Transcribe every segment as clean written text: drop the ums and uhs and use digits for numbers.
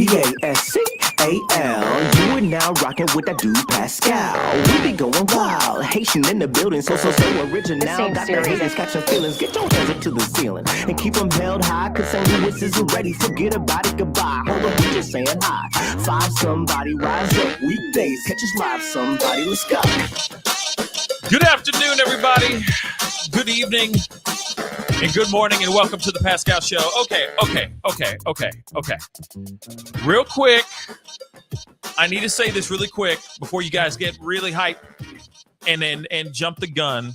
Pascal. You are now rocking with that dude Pascal. We be going wild, Haitian in the building, so original. Got the haters catching feelings. Get your hands up to the ceiling and keep them held high. Cause St. Louis isn't ready. Forget about it, goodbye. Hold up, we just saying hi. Five somebody, rise up. Weekdays, catch us live. Somebody, let's go. Good afternoon, everybody. Good evening. And good morning, and welcome to the Pascal Show. Okay. Real quick, I need to say this really quick before you guys get really hyped and jump the gun,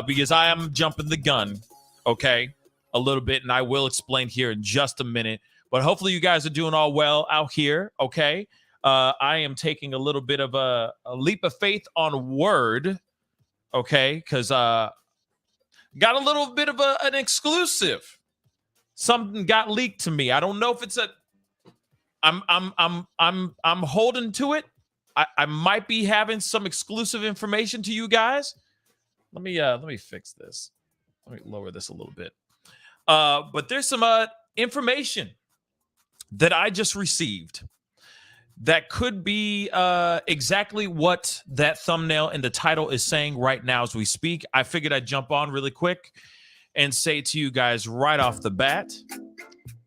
because I am jumping the gun, okay, a little bit, and I will explain here in just a minute. But hopefully you guys are doing all well out here, okay? I am taking a little bit of a leap of faith on Word, okay, because got a little bit of an exclusive. Something got leaked to me. I don't know if it's I'm holding to it. I might be having some exclusive information to you guys. Let me fix this. Let me lower this a little bit. But there's some information that I just received that could be exactly what that thumbnail and the title is saying right now as we speak. I figured I'd jump on really quick and say to you guys right off the bat,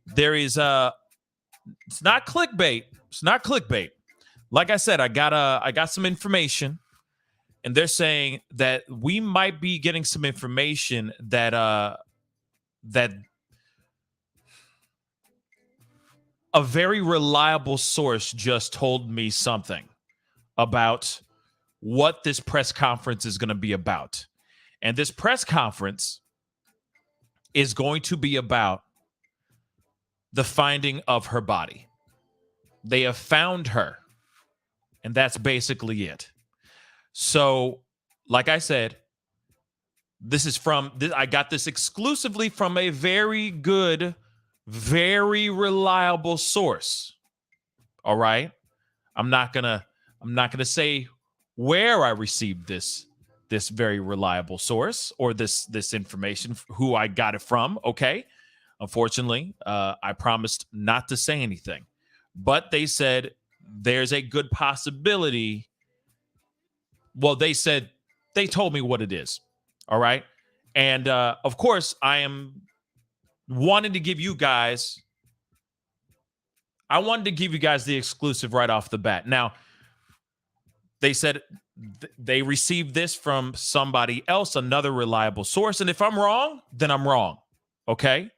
there is it's not clickbait. It's not clickbait. Like I said, I got some information, and they're saying that we might be getting some information that that a very reliable source just told me something about what this press conference is going to be about. And this press conference is going to be about the finding of her body. They have found her, and that's basically it. So, like I said, I got this exclusively from a very good, very reliable source. All right. I'm not gonna say where I received this very reliable source or this information, who I got it from. Okay. Unfortunately, I promised not to say anything, but they said there's a good possibility. Well, they told me what it is. All right. And of course, I am wanted to give you guys the exclusive right off the bat. Now, they said they received this from somebody else, another reliable source. And if I'm wrong, then I'm wrong. Okay.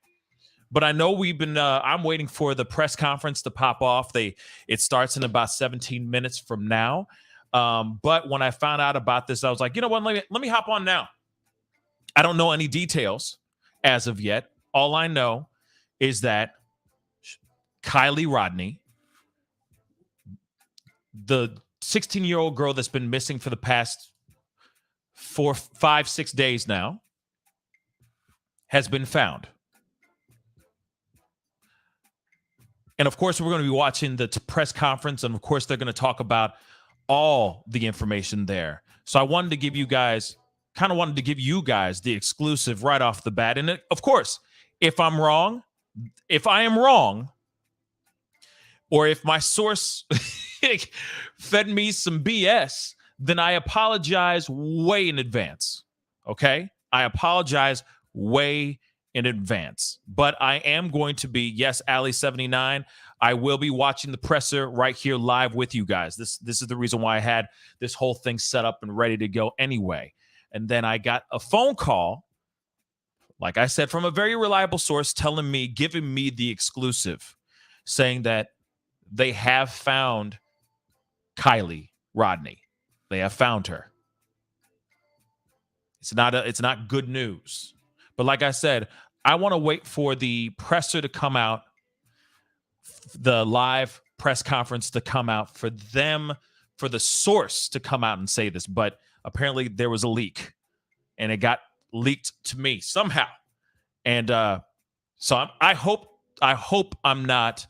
But I know I'm waiting for the press conference to pop off. It starts in about 17 minutes from now. But when I found out about this, I was like, you know what? Let me hop on now. I don't know any details as of yet. All I know is that Kiely Rodni, the 16-year-old girl that's been missing for the past 4, 5, 6 days now, has been found. And of course, we're going to be watching the press conference, and of course, they're going to talk about all the information there. So I wanted to give you guys the exclusive right off the bat. And of course, if I am wrong, or if my source fed me some BS, then I apologize way in advance. Okay? I apologize way in advance. But I am going to be, yes, Ali79, I will be watching the presser right here live with you guys. This is the reason why I had this whole thing set up and ready to go anyway. And then I got a phone call, like I said, from a very reliable source giving me the exclusive, saying that they have found Kiely Rodni. They have found her. It's not good news. But like I said, I want to wait for the presser to come out, the live press conference to come out, for the source to come out and say this. But apparently there was a leak, and it got leaked to me somehow. And so I hope I'm not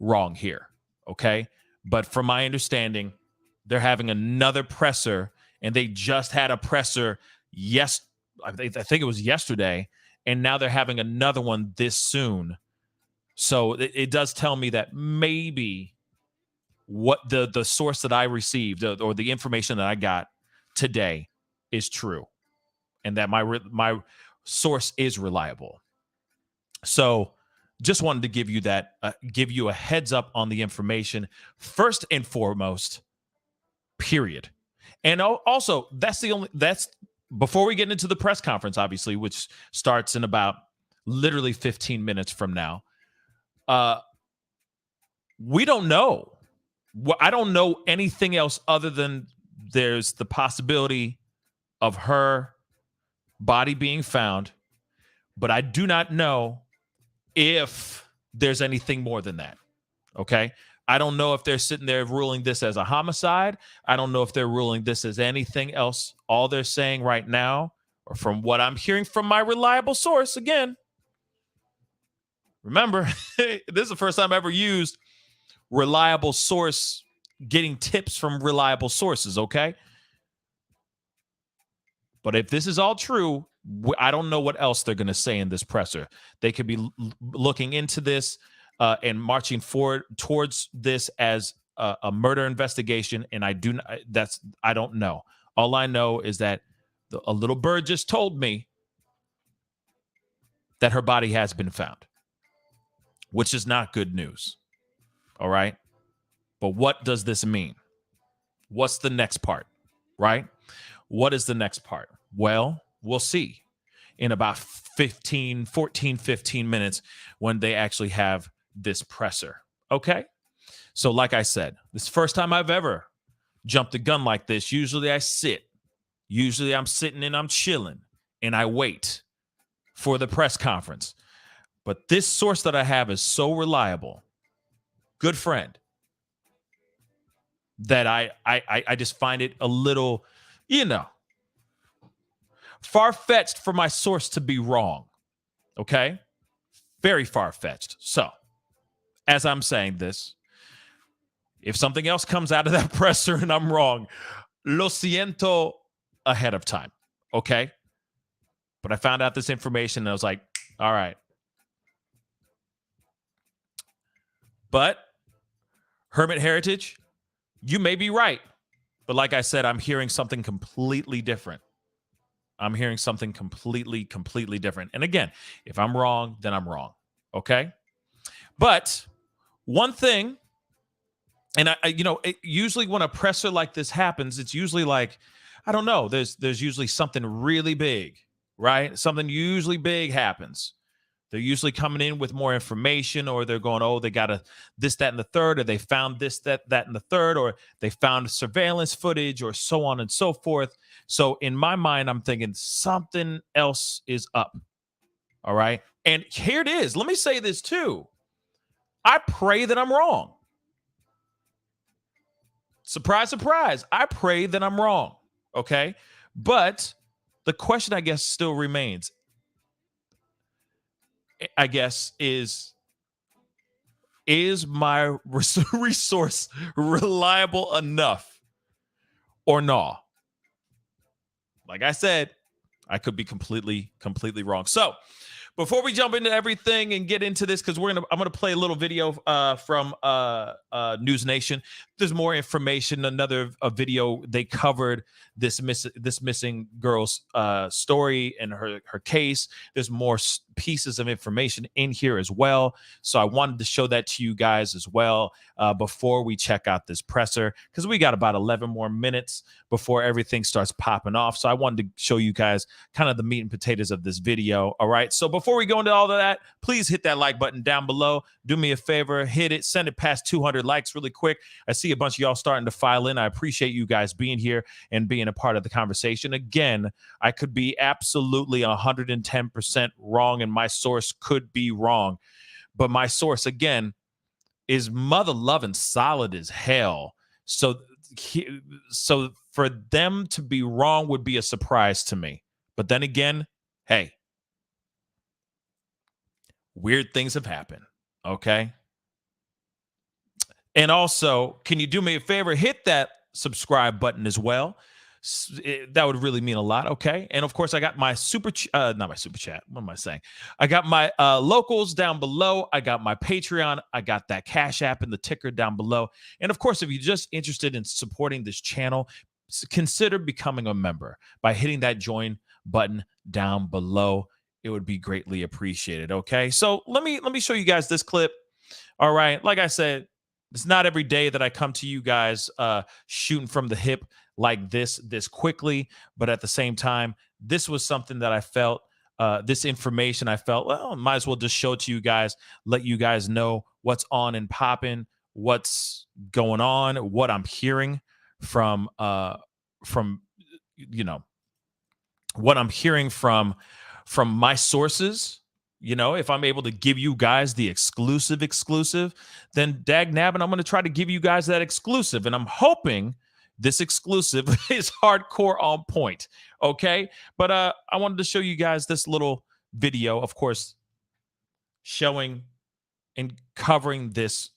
wrong here, okay? But from my understanding, they're having another presser, and they just had a presser I think it was yesterday, and now they're having another one this soon So it does tell me that maybe what the source that I received or the information that I got today is true, and that my source is reliable. So just wanted to give you that, give you a heads up on the information first and foremost, period. And also, that's before we get into the press conference, obviously, which starts in about literally 15 minutes from now. We don't know. I don't know anything else other than there's the possibility of her body being found, but I do not know if there's anything more than that. Okay. I don't know if they're sitting there ruling this as a homicide. I don't know if they're ruling this as anything else. All they're saying right now, or from what I'm hearing from my reliable source, again, remember, this is the first time I ever used reliable source, getting tips from reliable sources. Okay. But if this is all true, I don't know what else they're going to say in this presser. They could be looking into this and marching forward towards this as a murder investigation. And I don't know. All I know is that a little bird just told me that her body has been found, which is not good news. All right. But what does this mean? What's the next part? Right? What is the next part? Well, we'll see in about 15 minutes when they actually have this presser. Okay. So like I said, this is the first time I've ever jumped the gun like this. Usually I sit. Usually I'm sitting and I'm chilling and I wait for the press conference. But this source that I have is so reliable, good friend, that I just find it a little, far-fetched for my source to be wrong. Okay? Very far-fetched. So, as I'm saying this, if something else comes out of that presser and I'm wrong, lo siento ahead of time. Okay? But I found out this information and I was like, all right. But, Hermit Heritage, you may be right. But like I said, I'm hearing something completely different. I'm hearing something completely different. And again, if I'm wrong, then I'm wrong. Okay? But one thing, and usually when a presser like this happens, it's usually like, I don't know, there's usually something really big, right? Something usually big happens. They're usually coming in with more information, or they're going, oh, they got this, that, and the third, or they found this, that, and the third, or they found surveillance footage, or so on and so forth. So in my mind, I'm thinking something else is up. All right. And here it is. Let me say this too. I pray that I'm wrong. Surprise, surprise. I pray that I'm wrong. Okay. But the question, I guess, still remains. I guess is my resource reliable enough or no? Like I said, I could be completely wrong. So before we jump into everything and get into this, because I'm gonna play a little video from News Nation. There's more information. A video they covered this missing girl's story and her case. There's more pieces of information in here as well. So I wanted to show that to you guys as well before we check out this presser, because we got about 11 more minutes before everything starts popping off. So I wanted to show you guys kind of the meat and potatoes of this video. All right. So before we go into all of that, please hit that like button down below. Do me a favor, hit it, send it past 200 likes really quick. I see a bunch of y'all starting to file in. I appreciate you guys being here and being a part of the conversation. Again, I could be absolutely 110% wrong, and my source could be wrong. But my source, again, is mother loving solid as hell. So for them to be wrong would be a surprise to me. But then again, hey, weird things have happened. Okay. And also, can you do me a favor? Hit that subscribe button as well. That would really mean a lot. Okay. And of course, I got my not my super chat. What am I saying? I got my locals down below. I got my Patreon. I got that Cash App and the ticker down below. And of course, if you're just interested in supporting this channel, consider becoming a member by hitting that join button down below. It would be greatly appreciated. Okay. So let me show you guys this clip. All right. Like I said, it's not every day that I come to you guys shooting from the hip like this quickly, but at the same time, this was something that I felt, this information I felt, well, might as well just show it to you guys, let you guys know what's on and popping, what's going on, what I'm hearing from you know, what I'm hearing from my sources. You know, if I'm able to give you guys the exclusive, then dag nabbin, I'm going to try to give you guys that exclusive. And I'm hoping this exclusive is hardcore on point. Okay. But I wanted to show you guys this little video, of course, showing and covering this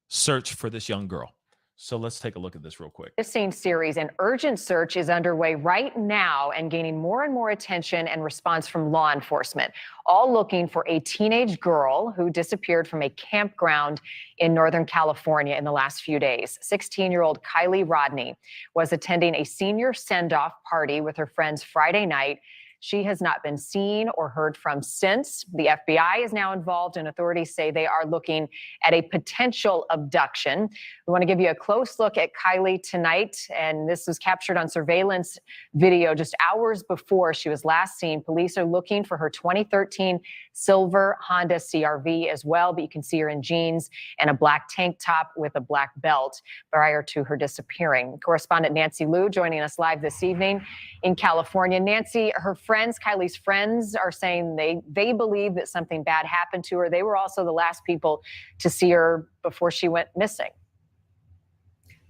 search for this young girl. So let's take a look at this real quick. This same series, an urgent search is underway right now and gaining more and more attention and response from law enforcement, all looking for a teenage girl who disappeared from a campground in Northern California in the last few days. 16-year-old Kiely Rodni was attending a senior send-off party with her friends Friday night. She has not been seen or heard from since. The FBI is now involved, and authorities say they are looking at a potential abduction. We want to give you a close look at Kiely tonight, and this was captured on surveillance video just hours before she was last seen. Police are looking for her 2013 silver Honda CRV as well, but you can see her in jeans and a black tank top with a black belt prior to her disappearing. Correspondent Nancy Liu joining us live this evening in California. Nancy, her friends, Kiely's friends, are saying they believe that something bad happened to her. They were also the last people to see her before she went missing.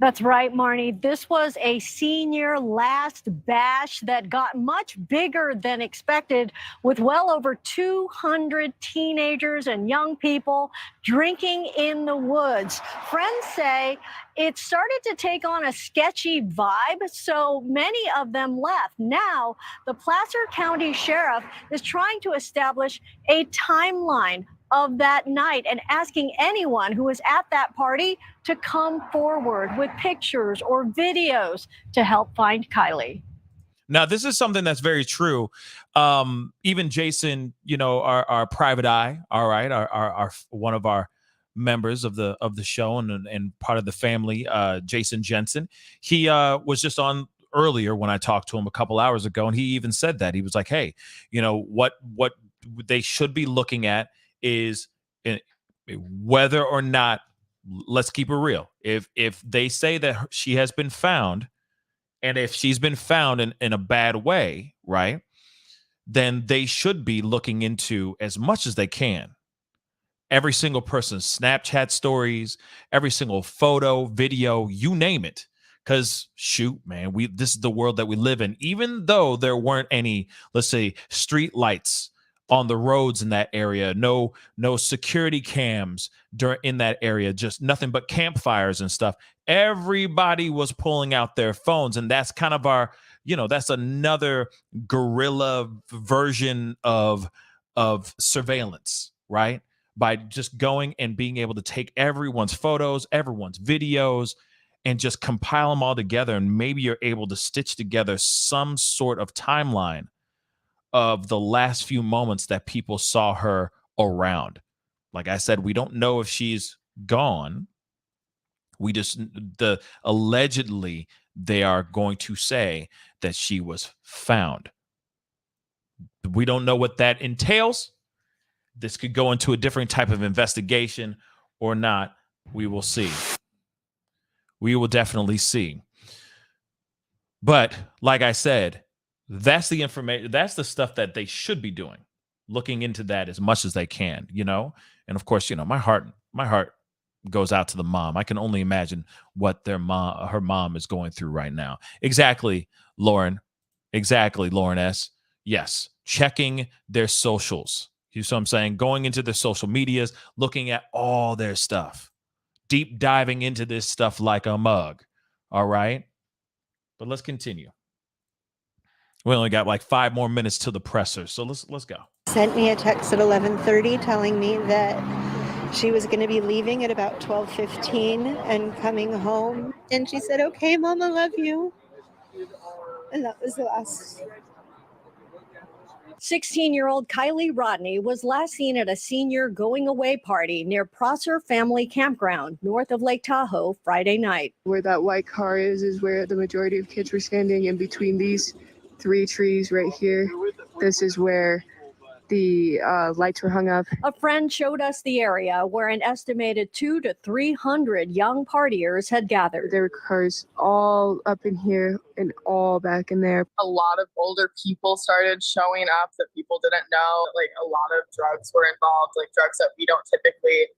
That's right, Marnie. This was a senior last bash that got much bigger than expected, with well over 200 teenagers and young people drinking in the woods. Friends say it started to take on a sketchy vibe, so many of them left. Now, the Placer County Sheriff is trying to establish a timeline of that night and asking anyone who was at that party to come forward with pictures or videos to help find Kiely. Now, this is something that's very true. Even Jason, you know, our private eye, all right, our one of our members of the show and part of the family, Jason Jensen, he was just on earlier when I talked to him a couple hours ago, and he even said that. He was like, hey, you know, what they should be looking at is whether or not, let's keep it real, if they say that she has been found, and if she's been found in a bad way, right, then they should be looking into, as much as they can, every single person's Snapchat stories, every single photo, video, you name it. Because shoot, man, this is the world that we live in. Even though there weren't any, let's say, street lights on the roads in that area, no security cams in that area, just nothing but campfires and stuff. Everybody was pulling out their phones, and that's kind of our, you know, that's another guerrilla version of surveillance, right? By just going and being able to take everyone's photos, everyone's videos, and just compile them all together, and maybe you're able to stitch together some sort of timeline of the last few moments that people saw her around. Like I said, we don't know if she's gone. We just, allegedly, they are going to say that she was found. We don't know what that entails. This could go into a different type of investigation or not. We will see. We will definitely see. But like I said, that's the information, that's the stuff that they should be doing, looking into that as much as they can, you know. And of course, you know, my heart goes out to the mom. I can only imagine what her mom is going through right now. Exactly, Lauren S. Yes, checking their socials. You see what I'm saying? Going into their social medias, looking at all their stuff, deep diving into this stuff like a mug. All right. But let's continue. We only got like 5 more minutes to the presser, so let's go. Sent me a text at 11:30 telling me that she was going to be leaving at about 12:15 and coming home. And she said, "Okay, Mom, I love you." And that was the last. 16-year-old Kiely Rodni was last seen at a senior going-away party near Prosser Family Campground, north of Lake Tahoe, Friday night. Where that white car is where the majority of kids were standing. In between these 3 trees right here, this is where the lights were hung up. A friend showed us the area where an estimated 200 to 300 young partiers had gathered. There were cars all up in here and all back in there. A lot of older people started showing up that people didn't know. Like, a lot of drugs were involved, like drugs that we don't typically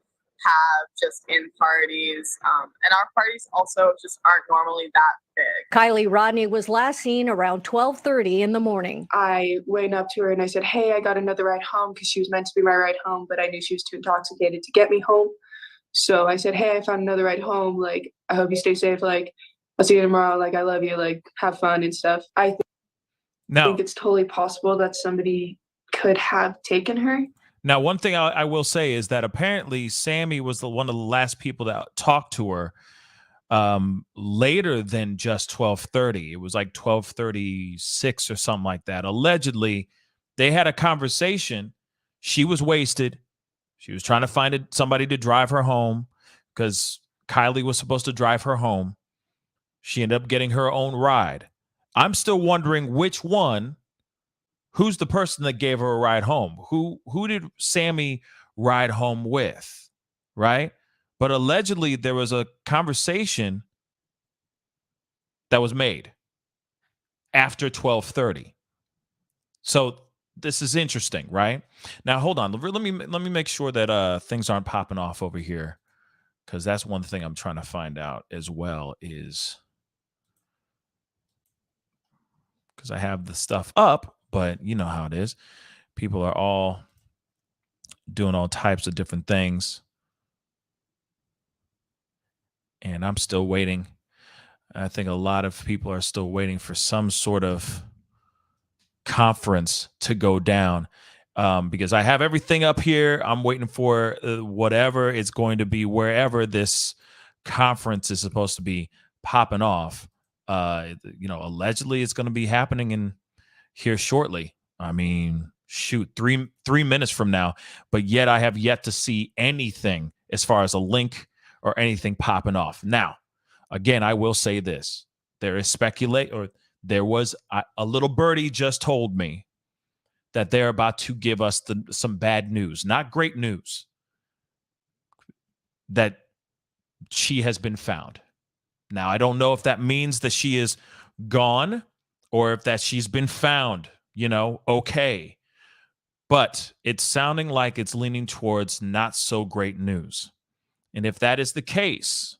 have just in parties. And our parties also just aren't normally that big. Kiely Rodni was last seen around 12:30 in the morning. I went up to her and I said, "Hey, I got another ride home," because she was meant to be my ride home, but I knew she was too intoxicated to get me home. So I said, "Hey, I found another ride home. Like, I hope you stay safe. Like, I'll see you tomorrow. Like, I love you. Like, have fun and stuff." I think it's totally possible that somebody could have taken her. Now, one thing I will say is that apparently Sammy was one of the last people that talked to her later than just 12:30. It was like 12:36 or something like that. Allegedly, they had a conversation. She was wasted. She was trying to find somebody to drive her home because Kiely was supposed to drive her home. She ended up getting her own ride. I'm still wondering which one. Who's the person that gave her a ride home? Who did Sammy ride home with, right? But allegedly there was a conversation that was made after 12:30. So this is interesting, right? Now hold on. Let me make sure that things aren't popping off over here, because that's one thing I'm trying to find out as well, is because I have the stuff up. But you know how it is. People are all doing all types of different things. And I'm still waiting. I think a lot of people are still waiting for some sort of conference to go down, because I have everything up here. I'm waiting for whatever it's going to be, wherever this conference is supposed to be popping off. Allegedly it's going to be happening in here shortly. I mean, shoot, three minutes from now, but yet I have yet to see anything as far as a link or anything popping off. Now, again, I will say this: there was a little birdie just told me that they're about to give us some bad news, not great news, that she has been found. Now, I don't know if that means that she is gone or if that she's been found, okay. But it's sounding like it's leaning towards not so great news. And if that is the case,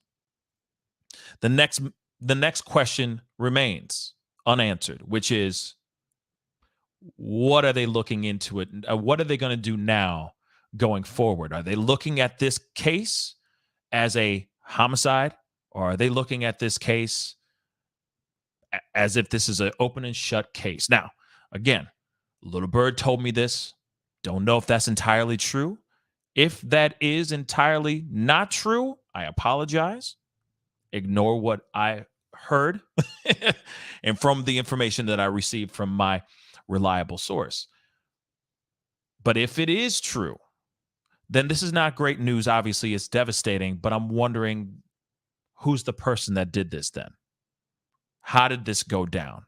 the next question remains unanswered, which is, what are they looking into it? What are they going to do now going forward? Are they looking at this case as a homicide, or are they looking at this case as if this is an open and shut case? Now, again, Little Bird told me this. Don't know if that's entirely true. If that is entirely not true, I apologize. Ignore what I heard and from the information that I received from my reliable source. But if it is true, then this is not great news. Obviously, it's devastating, but I'm wondering, who's the person that did this then? How did this go down?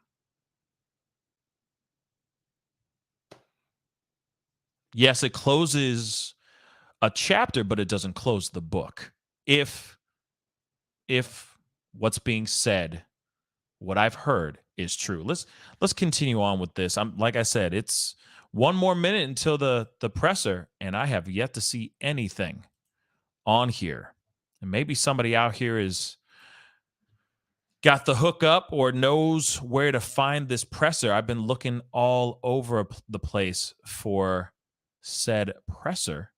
Yes, it closes a chapter, but it doesn't close the book. If what's being said, what I've heard, is true. Let's continue on with this. Like I said, it's one more minute until the presser, and I have yet to see anything on here. And maybe somebody out here is got the hook up or knows where to find this presser. I've been looking all over the place for said presser.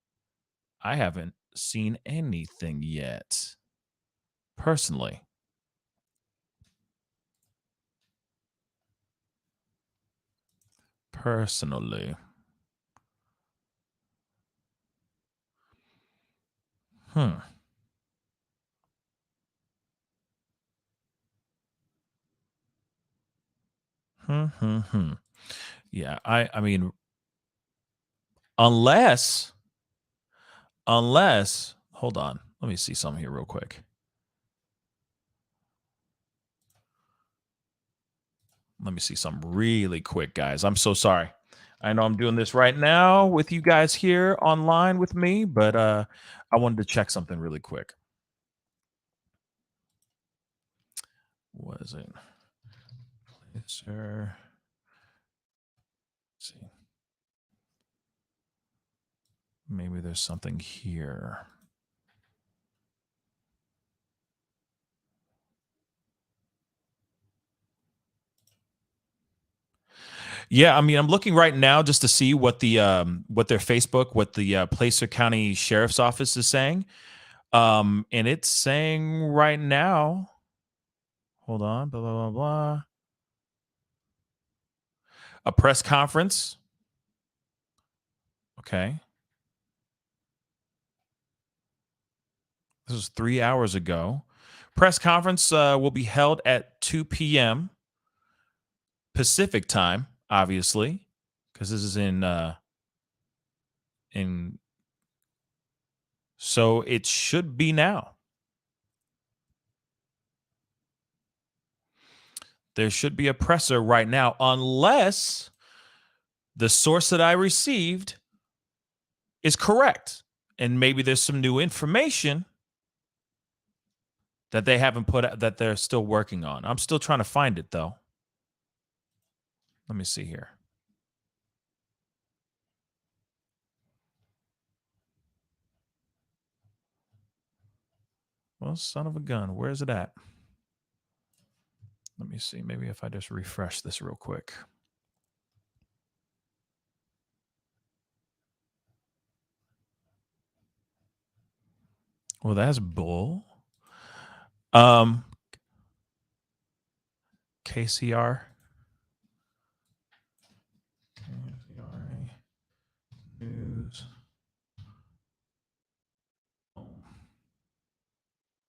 I haven't seen anything yet, personally. personally. Yeah, I mean, unless, hold on, let me see something here real quick. Let me see something really quick, guys. I'm so sorry. I know I'm doing this right now with you guys here online with me, but I wanted to check something really quick. What is it? Sir. See. Maybe there's something here. Yeah, I mean, I'm looking right now just to see what the what their Facebook, what the Placer County Sheriff's Office is saying. And it's saying right now, hold on, blah blah blah blah. A press conference. Okay. This was 3 hours ago. Press conference will be held at 2 p.m. Pacific time, obviously, because this is in so it should be now. There should be a presser right now, unless the source that I received is correct. And maybe there's some new information that they haven't put out, that they're still working on. I'm still trying to find it, though. Let me see here. Well, son of a gun, where is it at? Let me see. Maybe if I just refresh this real quick. Well, that's bull. KCR. News.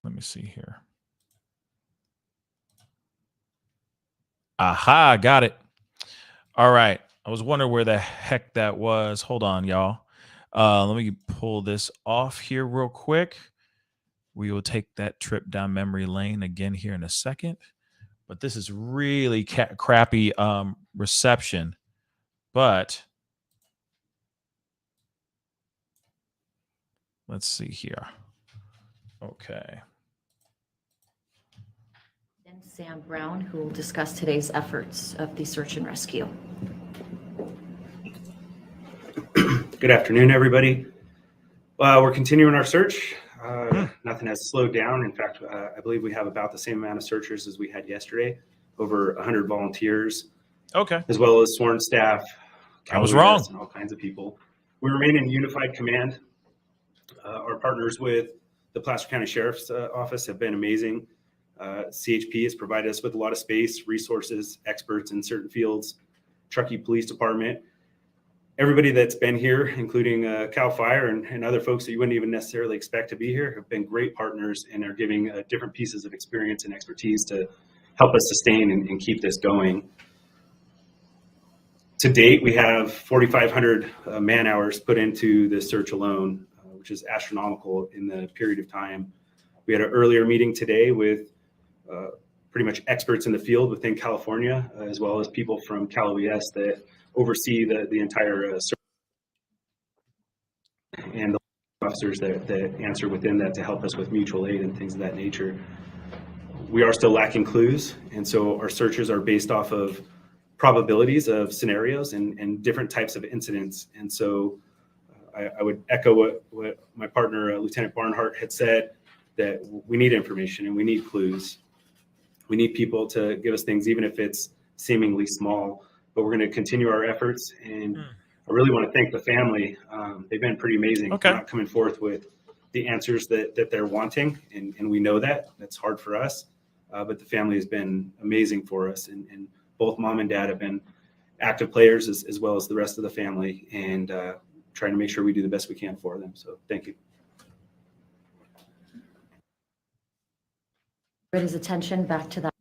Let me see here. Aha, got it. All right. I was wondering where the heck that was. Hold on, y'all. Let me pull this off here real quick. We will take that trip down memory lane again here in a second. But this is really crappy reception. But let's see here. Okay. And Sam Brown, who will discuss today's efforts of the search and rescue. Good afternoon, everybody. We're continuing our search. Nothing has slowed down. In fact, I believe we have about the same amount of searchers as we had yesterday, over 100 volunteers. Okay. As well as sworn staff. I was wrong. And all kinds of people. We remain in unified command. Our partners with the Placer County Sheriff's Office have been amazing. CHP has provided us with a lot of space, resources, experts in certain fields, Truckee Police Department. Everybody that's been here, including Cal Fire and other folks that you wouldn't even necessarily expect to be here, have been great partners and are giving different pieces of experience and expertise to help us sustain and keep this going. To date, we have 4,500 man hours put into this search alone, which is astronomical in the period of time. We had an earlier meeting today with pretty much experts in the field within California, as well as people from Cal OES that oversee the entire search, and the officers that answer within that to help us with mutual aid and things of that nature. We are still lacking clues, and so our searches are based off of probabilities of scenarios and different types of incidents. And so I would echo what my partner, Lieutenant Barnhart, had said, that we need information and we need clues. We need people to give us things, even if it's seemingly small, but we're going to continue our efforts. And I really want to thank the family. They've been pretty amazing. Okay. Not coming forth with the answers that they're wanting. And we know that that's hard for us, but the family has been amazing for us. And both mom and dad have been active players as well as the rest of the family, and trying to make sure we do the best we can for them. So thank you. His attention back to that.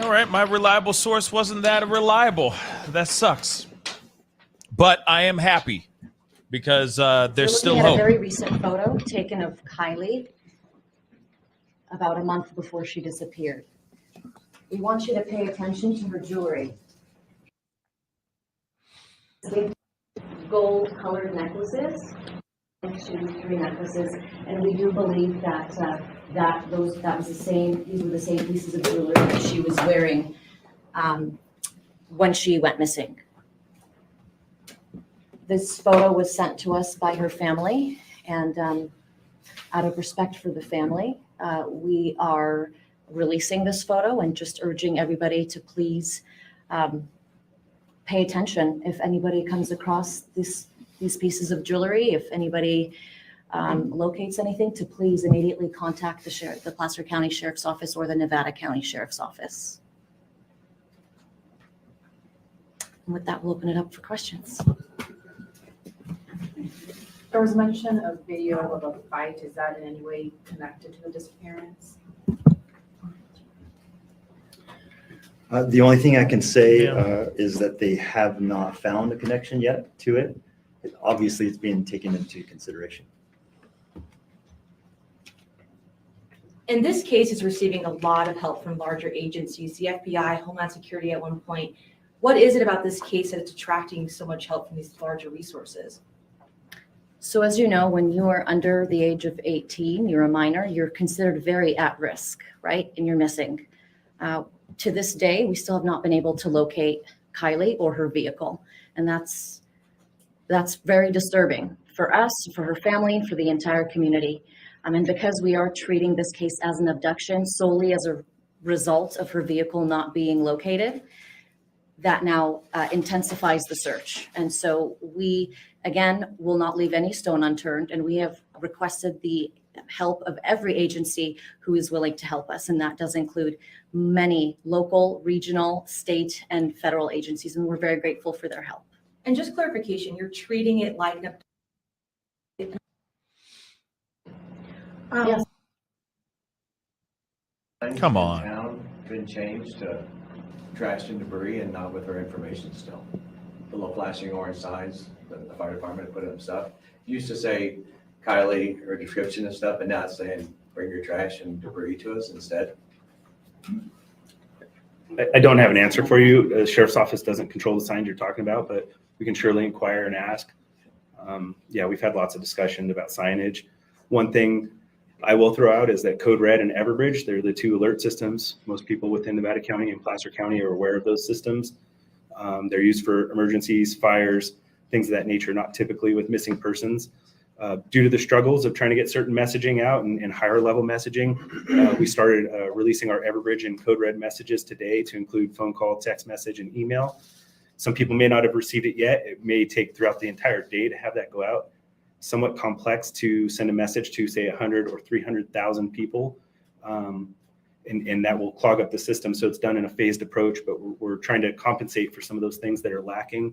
All right, my reliable source wasn't that reliable. That sucks. But I am happy because there's still We're looking at hope. a very recent photo taken of Kiely about a month before she disappeared. We want you to pay attention to her jewelry. Big gold-colored necklaces, 3 necklaces, and we do believe that these were the same pieces of jewelry that she was wearing when she went missing. This photo was sent to us by her family, and out of respect for the family, we are releasing this photo and just urging everybody to please pay attention if anybody comes across these pieces of jewelry, if anybody locates anything, to please immediately contact the Placer County Sheriff's Office or the Nevada County Sheriff's Office. And with that, we'll open it up for questions. There was mention of video of a fight. Is that in any way connected to the disappearance? The only thing I can say is that they have not found a connection yet to it. Obviously, it's being taken into consideration. In this case, it's receiving a lot of help from larger agencies, the FBI, Homeland Security at one point. What is it about this case that it's attracting so much help from these larger resources? So as you know, when you are under the age of 18, you're a minor, you're considered very at risk, right? And you're missing. To this day, we still have not been able to locate Kiely or her vehicle. And that's very disturbing for us, for her family, and for the entire community. And because we are treating this case as an abduction solely as a result of her vehicle not being located, that now intensifies the search. And so we, again, will not leave any stone unturned. And we have requested the help of every agency who is willing to help us. And that does include many local, regional, state, and federal agencies. And we're very grateful for their help. And just clarification, you're treating it like an abduction. Yes. Come on. Town been changed to trash and debris and not with our information still. The little flashing orange signs that the fire department put up stuff. Used to say Kiely or description and stuff, and now it's saying bring your trash and debris to us instead. I don't have an answer for you. The Sheriff's Office doesn't control the signs you're talking about, but we can surely inquire and ask. Yeah, we've had lots of discussion about signage. One thing I will throw out is that Code Red and Everbridge, they're the 2 alert systems. Most people within Nevada County and Placer County are aware of those systems. They're used for emergencies, fires, things of that nature, not typically with missing persons. Due to the struggles of trying to get certain messaging out and higher level messaging, we started releasing our Everbridge and Code Red messages today to include phone call, text message, and email. Some people may not have received it yet. It may take throughout the entire day to have that go out. Somewhat complex to send a message to, say, 100 or 300,000 people, and that will clog up the system. So it's done in a phased approach, but we're trying to compensate for some of those things that are lacking.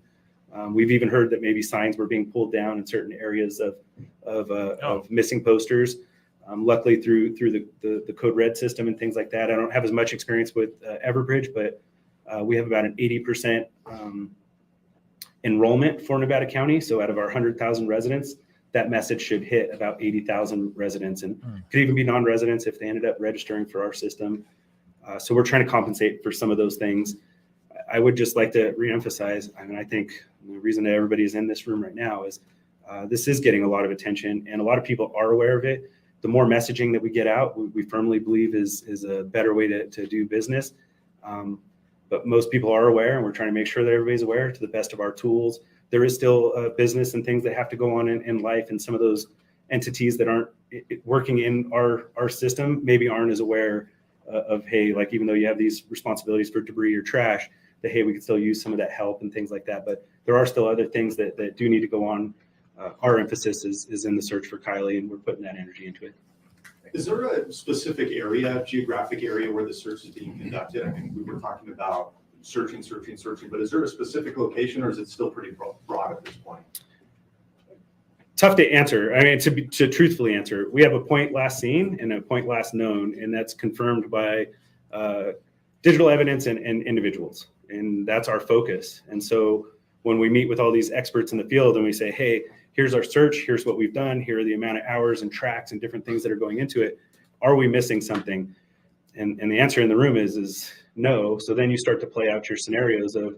We've even heard that maybe signs were being pulled down in certain areas of missing posters. Luckily, through the Code Red system and things like that, I don't have as much experience with Everbridge, but we have about an 80% enrollment for Nevada County. So out of our 100,000 residents, that message should hit about 80,000 residents, and could even be non-residents if they ended up registering for our system. So we're trying to compensate for some of those things. I would just like to reemphasize, I mean, I think the reason that everybody is in this room right now is this is getting a lot of attention, and a lot of people are aware of it. The more messaging that we get out, we firmly believe is a better way to do business. But most people are aware, and we're trying to make sure that everybody's aware to the best of our tools. There is still business and things that have to go on in life, and some of those entities that aren't working in our system maybe aren't as aware of, hey, like, even though you have these responsibilities for debris or trash, that, hey, we could still use some of that help and things like that. But there are still other things that do need to go on our emphasis is in the search for Kiely, and we're putting that energy into it. Is there a specific area, geographic area where the search is being conducted? I mean, we were talking about searching, but is there a specific location, or is it still pretty broad at this point? Tough to answer. I mean, to truthfully answer, we have a point last seen and a point last known, and that's confirmed by digital evidence and individuals, and that's our focus. And so when we meet with all these experts in the field and we say, hey, here's our search, here's what we've done, here are the amount of hours and tracks and different things that are going into it, are we missing something? And the answer in the room is no. So then you start to play out your scenarios of,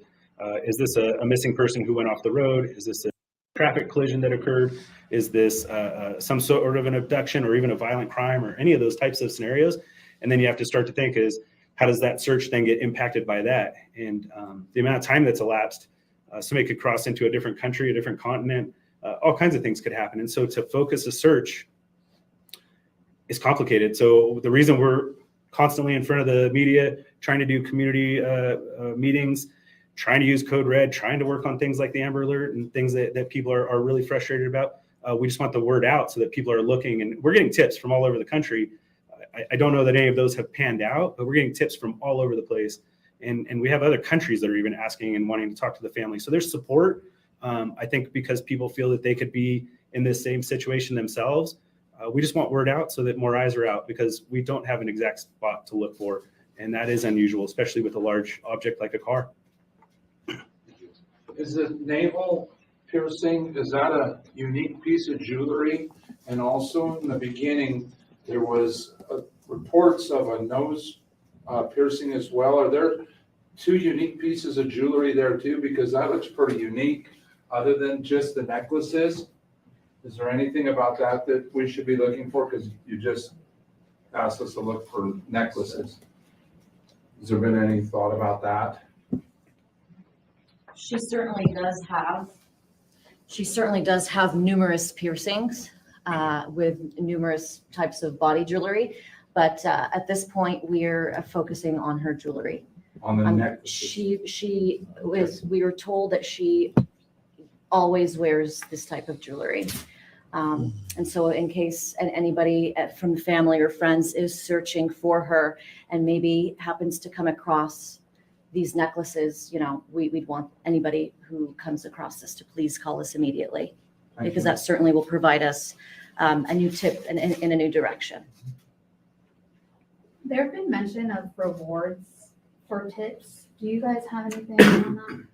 is this a missing person who went off the road? Is this a traffic collision that occurred? Is this some sort of an abduction or even a violent crime or any of those types of scenarios? And then you have to start to think is, how does that search then get impacted by that? And the amount of time that's elapsed, somebody could cross into a different country, a different continent, all kinds of things could happen. And so to focus a search is complicated. So the reason we're constantly in front of the media, trying to do community meetings, trying to use code red, trying to work on things like the Amber Alert and things that people are really frustrated about. We just want the word out so that people are looking, and we're getting tips from all over the country. I don't know that any of those have panned out, but we're getting tips from all over the place. And we have other countries that are even asking and wanting to talk to the family. So there's support. I think because people feel that they could be in this same situation themselves. We just want word out so that more eyes are out, because we don't have an exact spot to look for. And that is unusual, especially with a large object like a car. Is the navel piercing, is that a unique piece of jewelry? And also in the beginning, there was reports of a nose piercing as well. Are there two unique pieces of jewelry there too? Because that looks pretty unique other than just the necklaces. Is there anything about that that we should be looking for? Because you just asked us to look for necklaces. Has there been any thought about that? She certainly does have numerous piercings with numerous types of body jewelry. But at this point, we're focusing on her jewelry. On the necklaces. We were told that she always wears this type of jewelry. And so in case anybody from the family or friends is searching for her and maybe happens to come across these necklaces, we'd want anybody who comes across this to please call us immediately, because that certainly will provide us a new tip in a new direction. There have been mention of rewards for tips. Do you guys have anything on that?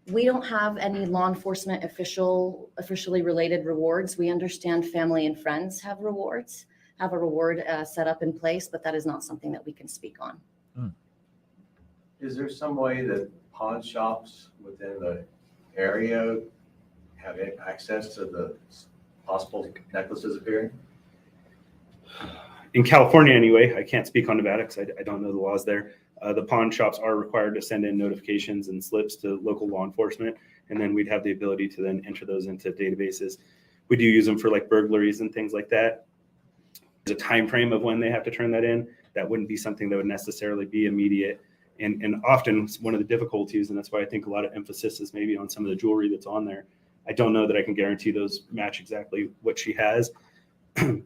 We don't have any law enforcement officially related rewards. We understand family and friends have a reward set up in place, but that is not something that we can speak on. Is there some way that pawn shops within the area have access to the possible necklaces appearing? In California, anyway, I can't speak on Nevada because I don't know the laws there. The pawn shops are required to send in notifications and slips to local law enforcement, and then we'd have the ability to then enter those into databases. We do use them for like burglaries and things like that. There's a time frame of when they have to turn that in. That wouldn't be something that would necessarily be immediate. And often one of the difficulties, and that's why I think a lot of emphasis is maybe on some of the jewelry that's on there. I don't know that I can guarantee those match exactly what she has,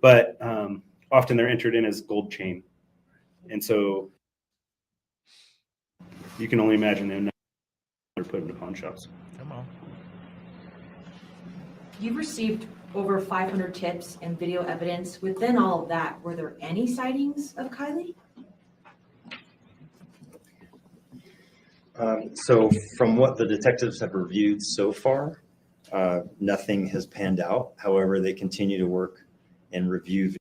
but often they're entered in as gold chain. And so you can only imagine they're put into pawn shops. Come on. You've received over 500 tips and video evidence. Within all of that, were there any sightings of Kiely? So from what the detectives have reviewed so far, nothing has panned out. However, they continue to work and review.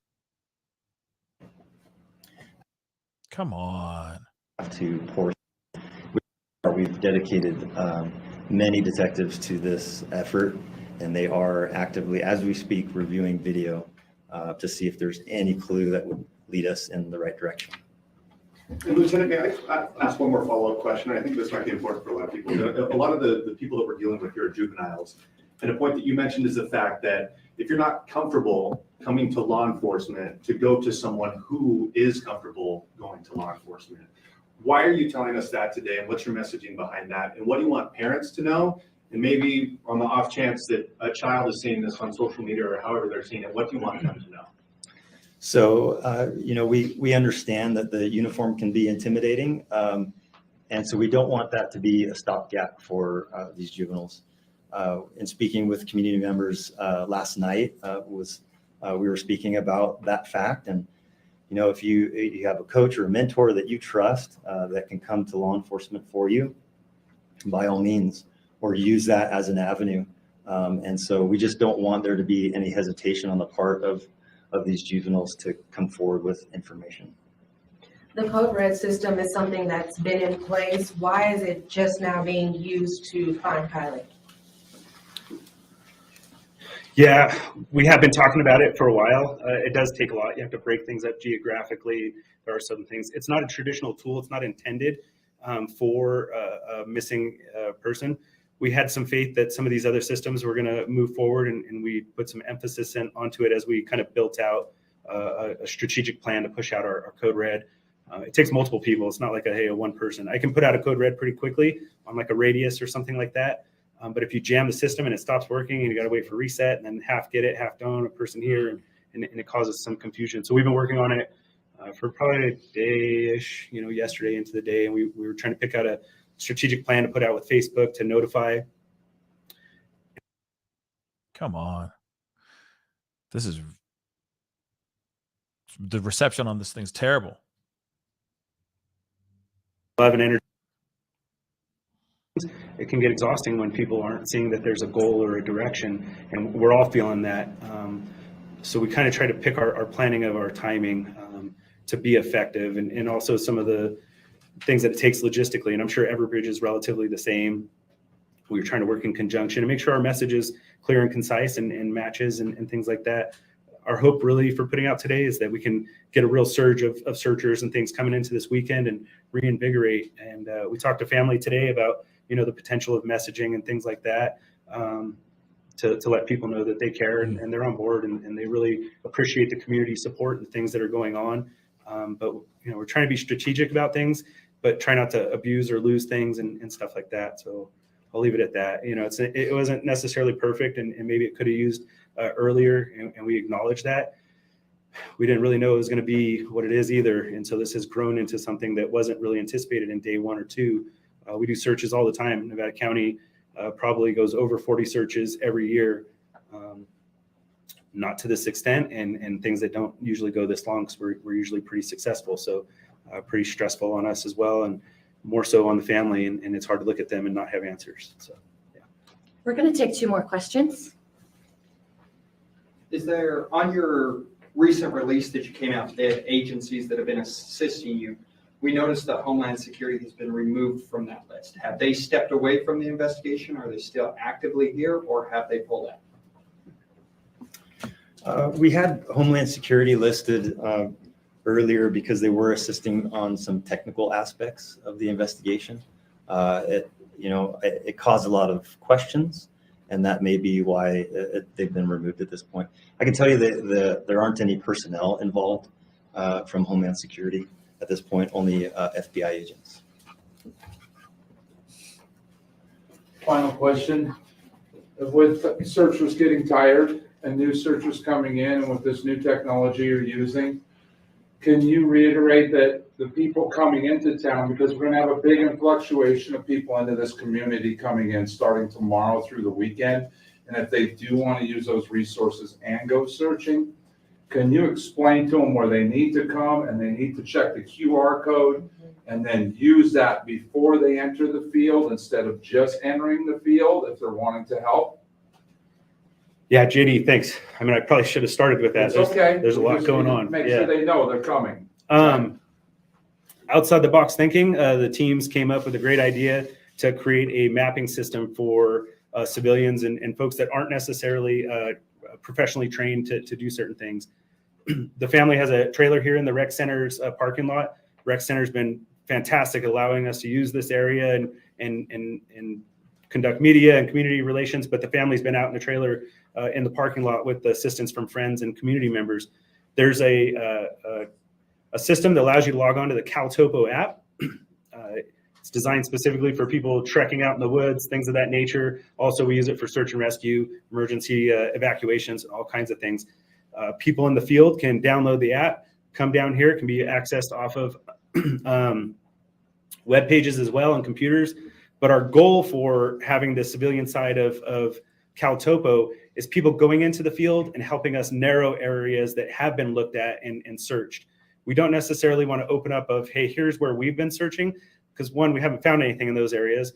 Come on. To pour. We've dedicated many detectives to this effort, and they are actively, as we speak, reviewing video to see if there's any clue that would lead us in the right direction. And Lieutenant, may I ask one more follow-up question? I think this might be important for a lot of people. A lot of the people that we're dealing with here are juveniles. And a point that you mentioned is the fact that if you're not comfortable coming to law enforcement, to go to someone who is comfortable going to law enforcement. Why are you telling us that today, and what's your messaging behind that? And what do you want parents to know? And maybe on the off chance that a child is seeing this on social media or however they're seeing it, what do you want them to know? So, we understand that the uniform can be intimidating. And so we don't want that to be a stopgap for these juveniles. In speaking with community members last night, we were speaking about that fact. And, if you have a coach or a mentor that you trust that can come to law enforcement for you, by all means, or use that as an avenue. And so we just don't want there to be any hesitation on the part of these juveniles to come forward with information. The Code Red system is something that's been in place. Why is it just now being used to find Kiely? Yeah, we have been talking about it for a while. It does take a lot. You have to break things up geographically. There are some things. It's not a traditional tool. It's not intended for a missing person. We had some faith that some of these other systems were going to move forward, and we put some emphasis onto it as we kind of built out a strategic plan to push out our Code Red. It takes multiple people. It's not like a one person. I can put out a Code Red pretty quickly on like a radius or something like that. But if you jam the system and it stops working and you got to wait for reset and then half get it, half don't, a person here, and it causes some confusion. So we've been working on it for probably a day-ish, yesterday into the day. And we were trying to pick out a strategic plan to put out with Facebook to notify. Come on. The reception on this thing's terrible. It can get exhausting when people aren't seeing that there's a goal or a direction, and we're all feeling that. So we kind of try to pick our planning of our timing to be effective, and also some of the things that it takes logistically. And I'm sure Everbridge is relatively the same. We're trying to work in conjunction to make sure our message is clear and concise and matches and things like that. Our hope really for putting out today is that we can get a real surge of searchers and things coming into this weekend and reinvigorate. And we talked to family today about, the potential of messaging and things like that to let people know that they care and they're on board and they really appreciate the community support and things that are going on. But, we're trying to be strategic about things, but try not to abuse or lose things and stuff like that. So I'll leave it at that. It wasn't necessarily perfect and maybe it could have used earlier, and we acknowledge that. We didn't really know it was going to be what it is either. And so this has grown into something that wasn't really anticipated in day 1 or 2. We do searches all the time. Nevada County probably goes over 40 searches every year, not to this extent, and things that don't usually go this long because we're usually pretty successful. So pretty stressful on us as well, and more so on the family, and it's hard to look at them and not have answers. So yeah. We're going to take 2 more questions. Is there, on your recent release that you came out today of agencies that have been assisting you, we noticed that Homeland Security has been removed from that list. Have they stepped away from the investigation? Are they still actively here, or have they pulled out? We had Homeland Security listed earlier because they were assisting on some technical aspects of the investigation. It caused a lot of questions, and that may be why they've been removed at this point. I can tell you that there aren't any personnel involved from Homeland Security at this point, only FBI agents. Final question. With searchers getting tired and new searchers coming in, and with this new technology you're using, can you reiterate that the people coming into town, because we're going to have a big fluctuation of people into this community coming in starting tomorrow through the weekend, and if they do want to use those resources and go searching, can you explain to them where they need to come and they need to check the QR code and then use that before they enter the field instead of just entering the field if they're wanting to help? Yeah, JD, thanks. I mean, I probably should have started with that. It's okay. There's a lot going on. Make sure they know they're coming. Outside the box thinking, the teams came up with a great idea to create a mapping system for civilians and folks that aren't necessarily professionally trained to do certain things. The family has a trailer here in the rec center's parking lot. Rec center's been fantastic, allowing us to use this area and conduct media and community relations, but the family's been out in the trailer in the parking lot with the assistance from friends and community members. There's a system that allows you to log on to the CalTopo app. It's designed specifically for people trekking out in the woods, things of that nature. Also, we use it for search and rescue, emergency evacuations, and all kinds of things. People in the field can download the app, come down here. It can be accessed off of web pages as well on computers. But our goal for having the civilian side of CalTopo is people going into the field and helping us narrow areas that have been looked at and searched. We don't necessarily want to open up of, hey, here's where we've been searching, because one, we haven't found anything in those areas,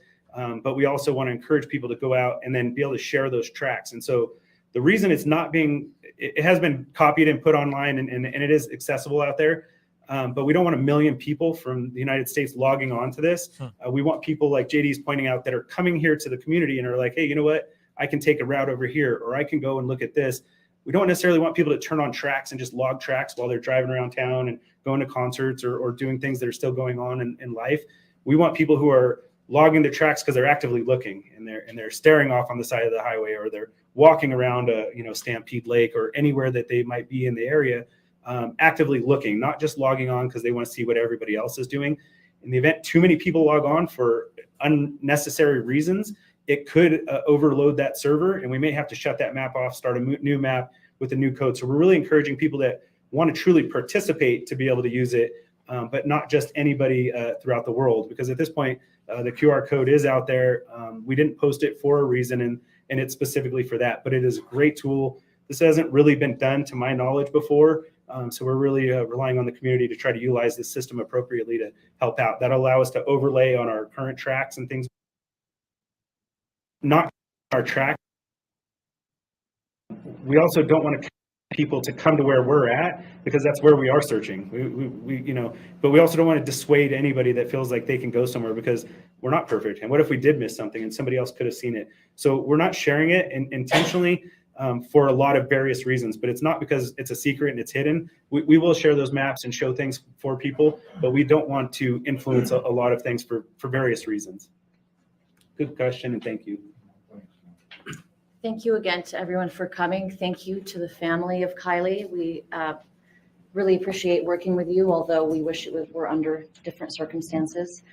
but we also want to encourage people to go out and then be able to share those tracks. And so the reason it's not being, it has been copied and put online and it is accessible out there, but we don't want 1 million people from the United States logging on to this. We want people like JD's pointing out that are coming here to the community and are like, hey, you know what? I can take a route over here, or I can go and look at this. We don't necessarily want people to turn on tracks and just log tracks while they're driving around town and going to concerts or doing things that are still going on in life. We want people who are logging the tracks because they're actively looking and they're staring off on the side of the highway, or they're walking around a Stampede Lake or anywhere that they might be in the area, actively looking, not just logging on because they want to see what everybody else is doing. In the event too many people log on for unnecessary reasons, it could overload that server, and we may have to shut that map off, start a new map with a new code. So we're really encouraging people that want to truly participate to be able to use it, but not just anybody throughout the world. Because at this point, the QR code is out there. We didn't post it for a reason, and it's specifically for that. But it is a great tool. This hasn't really been done, to my knowledge, before. So we're really relying on the community to try to utilize this system appropriately to help out. That'll allow us to overlay on our current tracks and things. Not our track. We also don't want people to come to where we're at, because that's where we are searching. But we also don't want to dissuade anybody that feels like they can go somewhere, because we're not perfect. And what if we did miss something and somebody else could have seen it? So we're not sharing it intentionally for a lot of various reasons, but it's not because it's a secret and it's hidden. We will share those maps and show things for people, but we don't want to influence a lot of things for various reasons. Good question, and thank you. Thank you again to everyone for coming. Thank you to the family of Kiely. We really appreciate working with you, although we wish it were under different circumstances.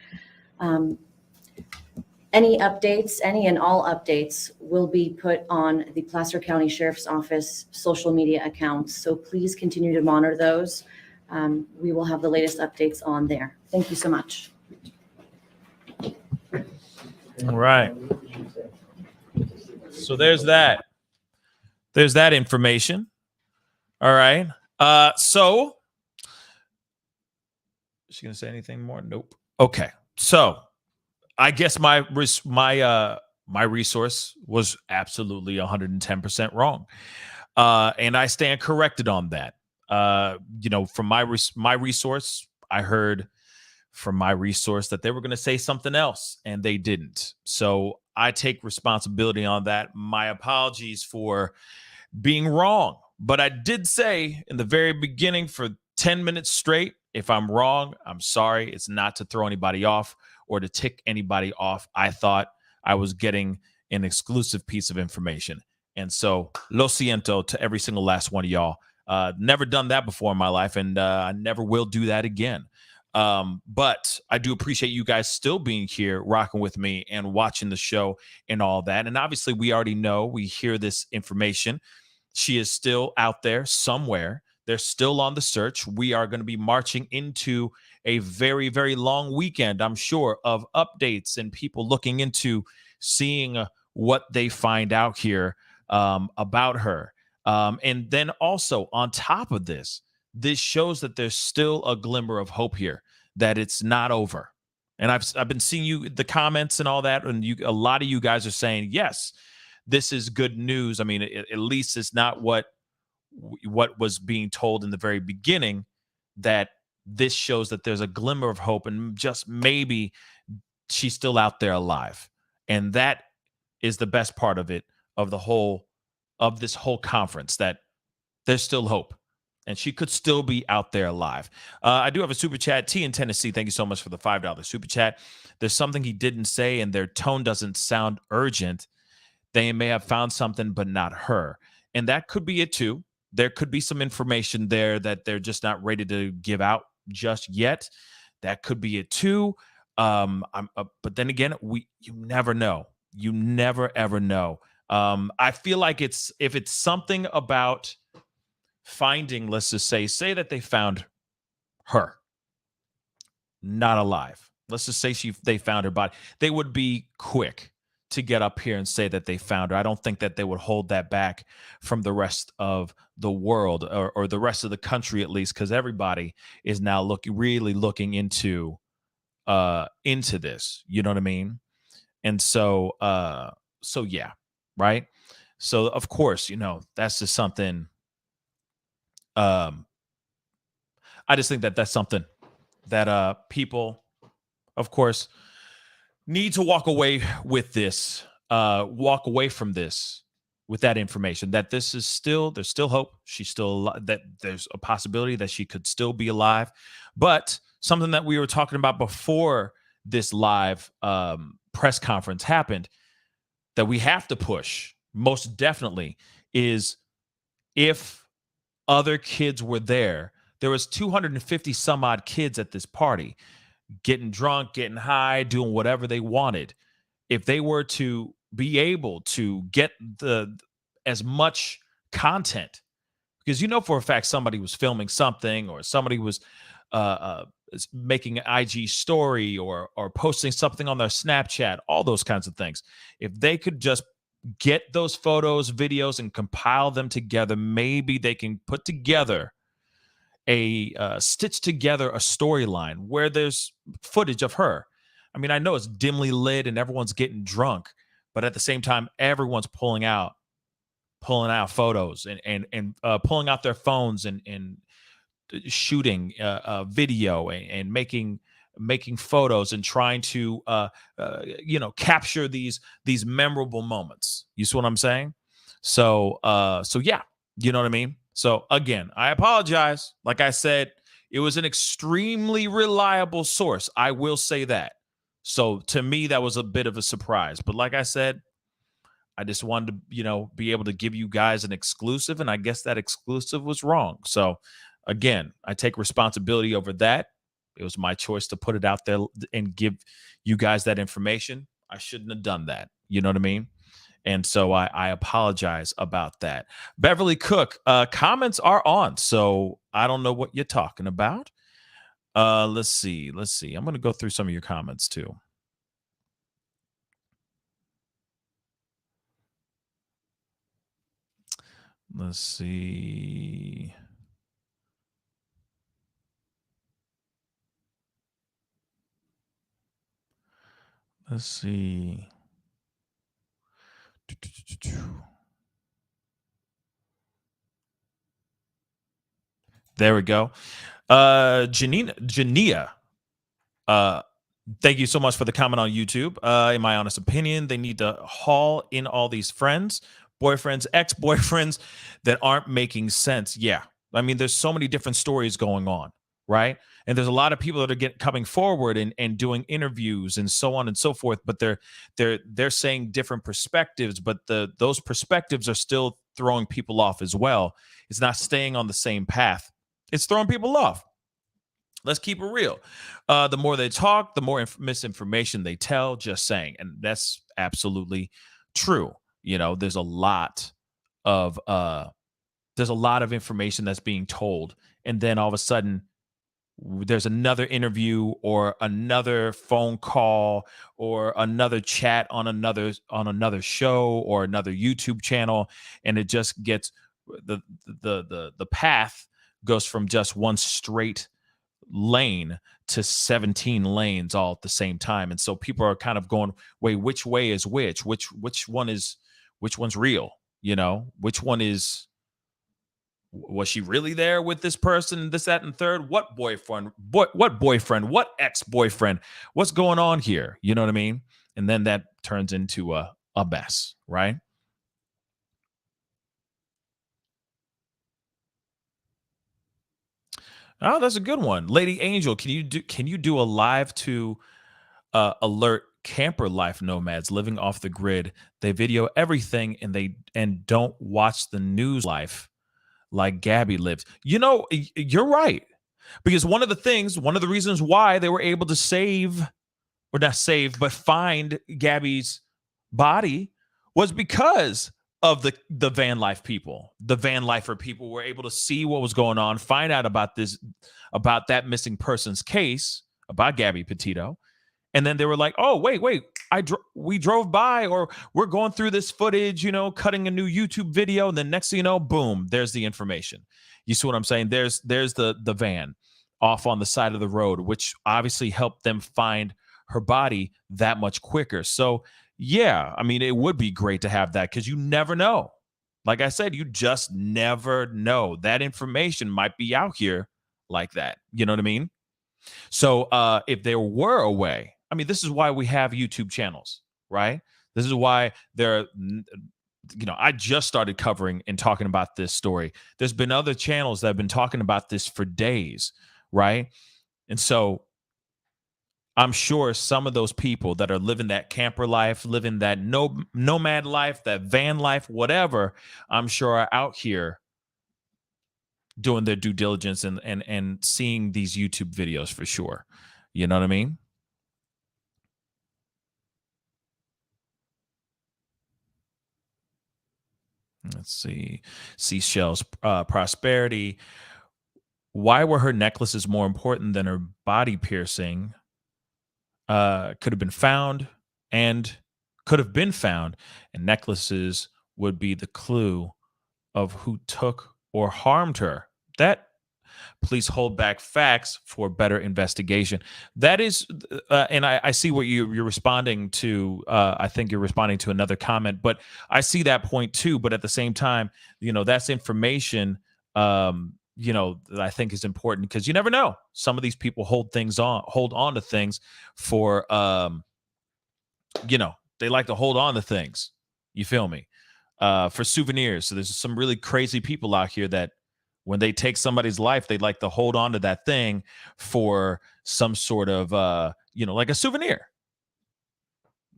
Any updates, any and all updates will be put on the Placer County Sheriff's Office social media accounts. So please continue to monitor those. We will have the latest updates on there. Thank you so much. All right. So there's that. There's that information. All right. So is she gonna say anything more? Nope. Okay. So I guess my resource was absolutely 110% wrong, and I stand corrected on that. From my resource, I heard from my resource that they were going to say something else, and they didn't. So I take responsibility on that. My apologies for being wrong, but I did say in the very beginning for 10 minutes straight, if I'm wrong, I'm sorry. It's not to throw anybody off or to tick anybody off. I thought I was getting an exclusive piece of information. And so, lo siento to every single last one of y'all. Never done that before in my life, and I never will do that again. But I do appreciate you guys still being here, rocking with me and watching the show and all that. And obviously, we already know, we hear this information. She is still out there somewhere. They're still on the search. We are going to be marching into a very, very long weekend, I'm sure, of updates and people looking into seeing what they find out here about her. And then also on top of this, this shows that there's still a glimmer of hope here, that it's not over. And I've been seeing the comments and all that, and a lot of you guys are saying, yes, this is good news. I mean, at least it's not what was being told in the very beginning, that this shows that there's a glimmer of hope, and just maybe she's still out there alive. And that is the best part of it, of this whole conference, that there's still hope. And she could still be out there alive. I do have a super chat. T in Tennessee, thank you so much for the $5 super chat. There's something he didn't say, and their tone doesn't sound urgent. They may have found something, but not her. And that could be it too. There could be some information there that they're just not ready to give out just yet. That could be it too. But then again, you never know. You never ever know. I feel like if it's something about finding, let's just say that they found her not alive. Let's just say they found her body. They would be quick to get up here and say that they found her. I don't think that they would hold that back from the rest of the world or the rest of the country, at least, because everybody is now really looking into this. You know what I mean? And so yeah, right. So of course, that's just something. I just think that that's something that people, of course, need to walk away with this, walk away from this with that information, that there's still hope. She's still that there's a possibility that she could still be alive. But something that we were talking about before this live press conference happened that we have to push most definitely is if other kids were there. There was 250 some odd kids at this party getting drunk, getting high, doing whatever they wanted. If they were to be able to get as much content, because for a fact somebody was filming something or somebody was making an IG story or posting something on their Snapchat, all those kinds of things. If they could just get those photos, videos, and compile them together, maybe they can put together stitch together a storyline where there's footage of her. I mean, I know it's dimly lit and everyone's getting drunk, but at the same time, everyone's pulling out photos and pulling out their phones and shooting video and making photos and trying to capture these memorable moments. You see what I'm saying? So yeah, you know what I mean? So again, I apologize. Like I said, it was an extremely reliable source. I will say that. So to me, that was a bit of a surprise. But like I said, I just wanted to, be able to give you guys an exclusive, and I guess that exclusive was wrong. So again, I take responsibility over that. It was my choice to put it out there and give you guys that information. I shouldn't have done that. You know what I mean? And so I apologize about that. Beverly Cook, comments are on. So I don't know what you're talking about. Let's see. I'm going to go through some of your comments too. Let's see. There we go. Jania, thank you so much for the comment on YouTube. In my honest opinion, they need to haul in all these friends, boyfriends, ex-boyfriends that aren't making sense. Yeah. I mean, there's so many different stories going on, right? And there's a lot of people that are coming forward and doing interviews and so on and so forth, but they're saying different perspectives, but those perspectives are still throwing people off as well. It's not staying on the same path. It's throwing people off. Let's keep it real. The more they talk, the more misinformation they tell, just saying. And that's absolutely true. There's a lot of information that's being told. And then all of a sudden, there's another interview or another phone call or another chat on another show or another YouTube channel. And it just gets the path goes from just one straight lane to 17 lanes all at the same time. And so people are kind of going, wait, which way is which one's real? Which one is, was she really there with this person, this, that, and third? What boyfriend, what ex-boyfriend, what's going on here? You know what I mean? And then that turns into a mess, right? Oh, that's a good one. Lady Angel, can you do a live to alert camper life nomads living off the grid? They video everything and don't watch the news life like Gabby lives. You're right. Because one of the reasons why they were able to save or not save, but find Gabby's body was because of the van life people. The van lifer people were able to see what was going on, find out about that missing person's case, about Gabby Petito. And then they were like, oh, wait, we drove by, or we're going through this footage, cutting a new YouTube video. And then next thing you know, boom, there's the information. You see what I'm saying? There's the van off on the side of the road, which obviously helped them find her body that much quicker. So yeah, I mean, it would be great to have that, because you never know. Like I said, you just never know. That information might be out here like that. You know what I mean? So if there were a way, I mean, this is why we have YouTube channels, right? This is why I just started covering and talking about this story. There's been other channels that have been talking about this for days, right? And so I'm sure some of those people that are living that camper life, living that nomad life, that van life, whatever, I'm sure are out here doing their due diligence and seeing these YouTube videos for sure. You know what I mean? Let's see. Seashells Prosperity. Why were her necklaces more important than her body piercing? Could have been found, and necklaces would be the clue of who took or harmed her. That police hold back facts for better investigation. That is, and I see what you're responding to. I think you're responding to another comment, but I see that point too. But at the same time, that's information, that I think is important, because you never know. Some of these people hold on to things for, they like to hold on to things. You feel me? For souvenirs. So there's some really crazy people out here that when they take somebody's life, they like to hold on to that thing for some sort of, like a souvenir,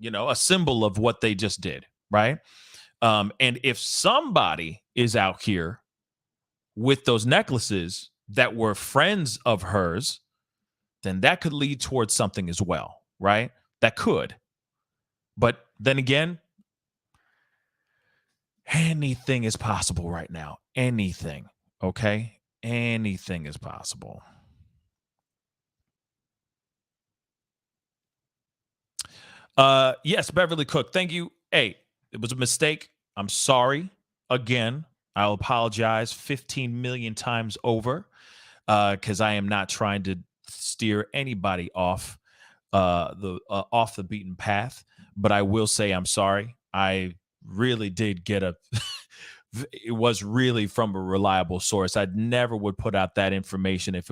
a symbol of what they just did. Right. And if somebody is out here with those necklaces that were friends of hers, then that could lead towards something as well. Right. That could. But then again, anything is possible right now. Anything. Okay? Anything is possible. Yes, Beverly Cook. Thank you. Hey, it was a mistake. I'm sorry. Again, I'll apologize 15 million times over, because I am not trying to steer anybody off the beaten path. But I will say I'm sorry. I really did get it was really from a reliable source. I never would put out that information if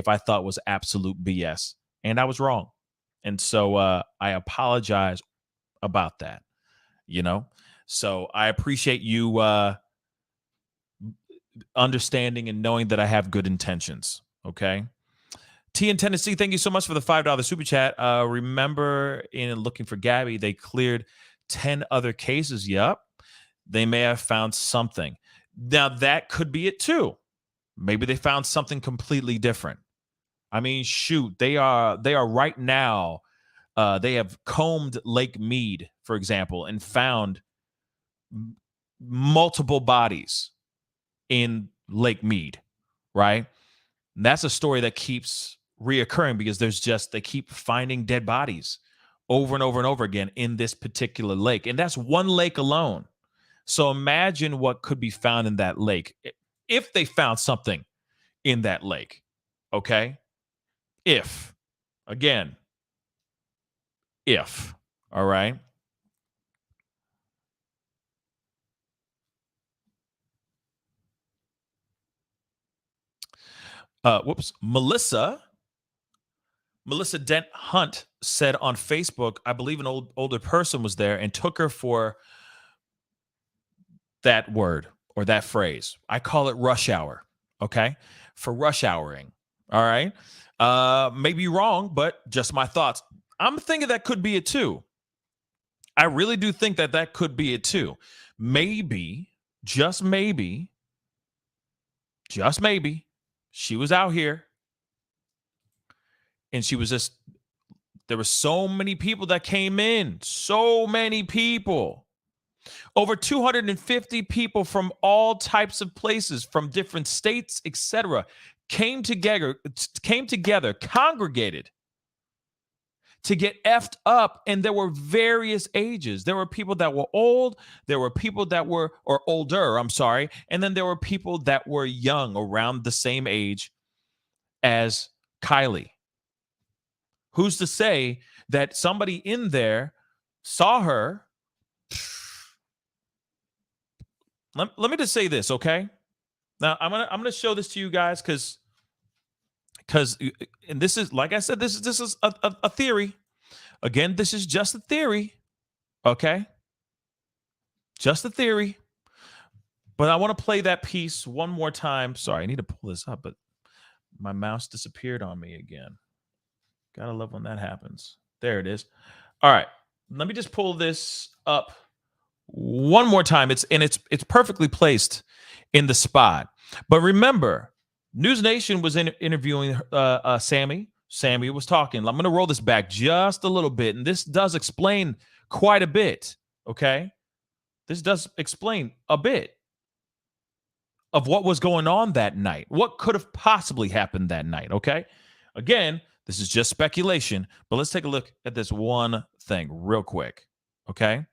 I thought it was absolute BS, and I was wrong. And so I apologize about that, So I appreciate you understanding and knowing that I have good intentions. Okay. T in Tennessee, thank you so much for the $5 super chat. Remember, in looking for Gabby, they cleared 10 other cases. Yep. They may have found something. Now, that could be it too. Maybe they found something completely different. I mean, shoot, they are right now. They have combed Lake Mead, for example, and found multiple bodies in Lake Mead, right? And that's a story that keeps reoccurring, because they keep finding dead bodies over and over and over again in this particular lake. And that's one lake alone. So imagine what could be found in that lake if they found something in that lake. Okay? If. Again. If. All right? Melissa Dent Hunt said on Facebook, I believe an older person was there and took her for that word or that phrase. I call it rush hour. Okay. For rush houring. All right. Maybe wrong, but just my thoughts. I'm thinking that could be it too. I really do think that could be it too. Maybe, just maybe, she was out here and she was just There were so many people that came in. So many people. Over 250 people from all types of places, from different states, etc., came together, congregated to get effed up. And there were various ages. There were people that were old. There were people that were, or older, I'm sorry. And then there were people that were young, around the same age as Kiely. Who's to say that somebody in there saw her? Let me just say this, okay? Now I'm gonna show this to you guys because and this is, like I said, this is a theory. Again, this is just a theory, okay? Just a theory. But I want to play that piece one more time. Sorry, I need to pull this up, but my mouse disappeared on me again. Gotta love when that happens. There it is. All right, let me just pull this up one more time. It's perfectly placed in the spot. But remember, News Nation was interviewing Sammy. Sammy was talking. I'm going to roll this back just a little bit, and this does explain quite a bit. Okay, this does explain a bit of what was going on that night. What could have possibly happened that night? Okay, again, this is just speculation, but let's take a look at this one thing real quick. Okay.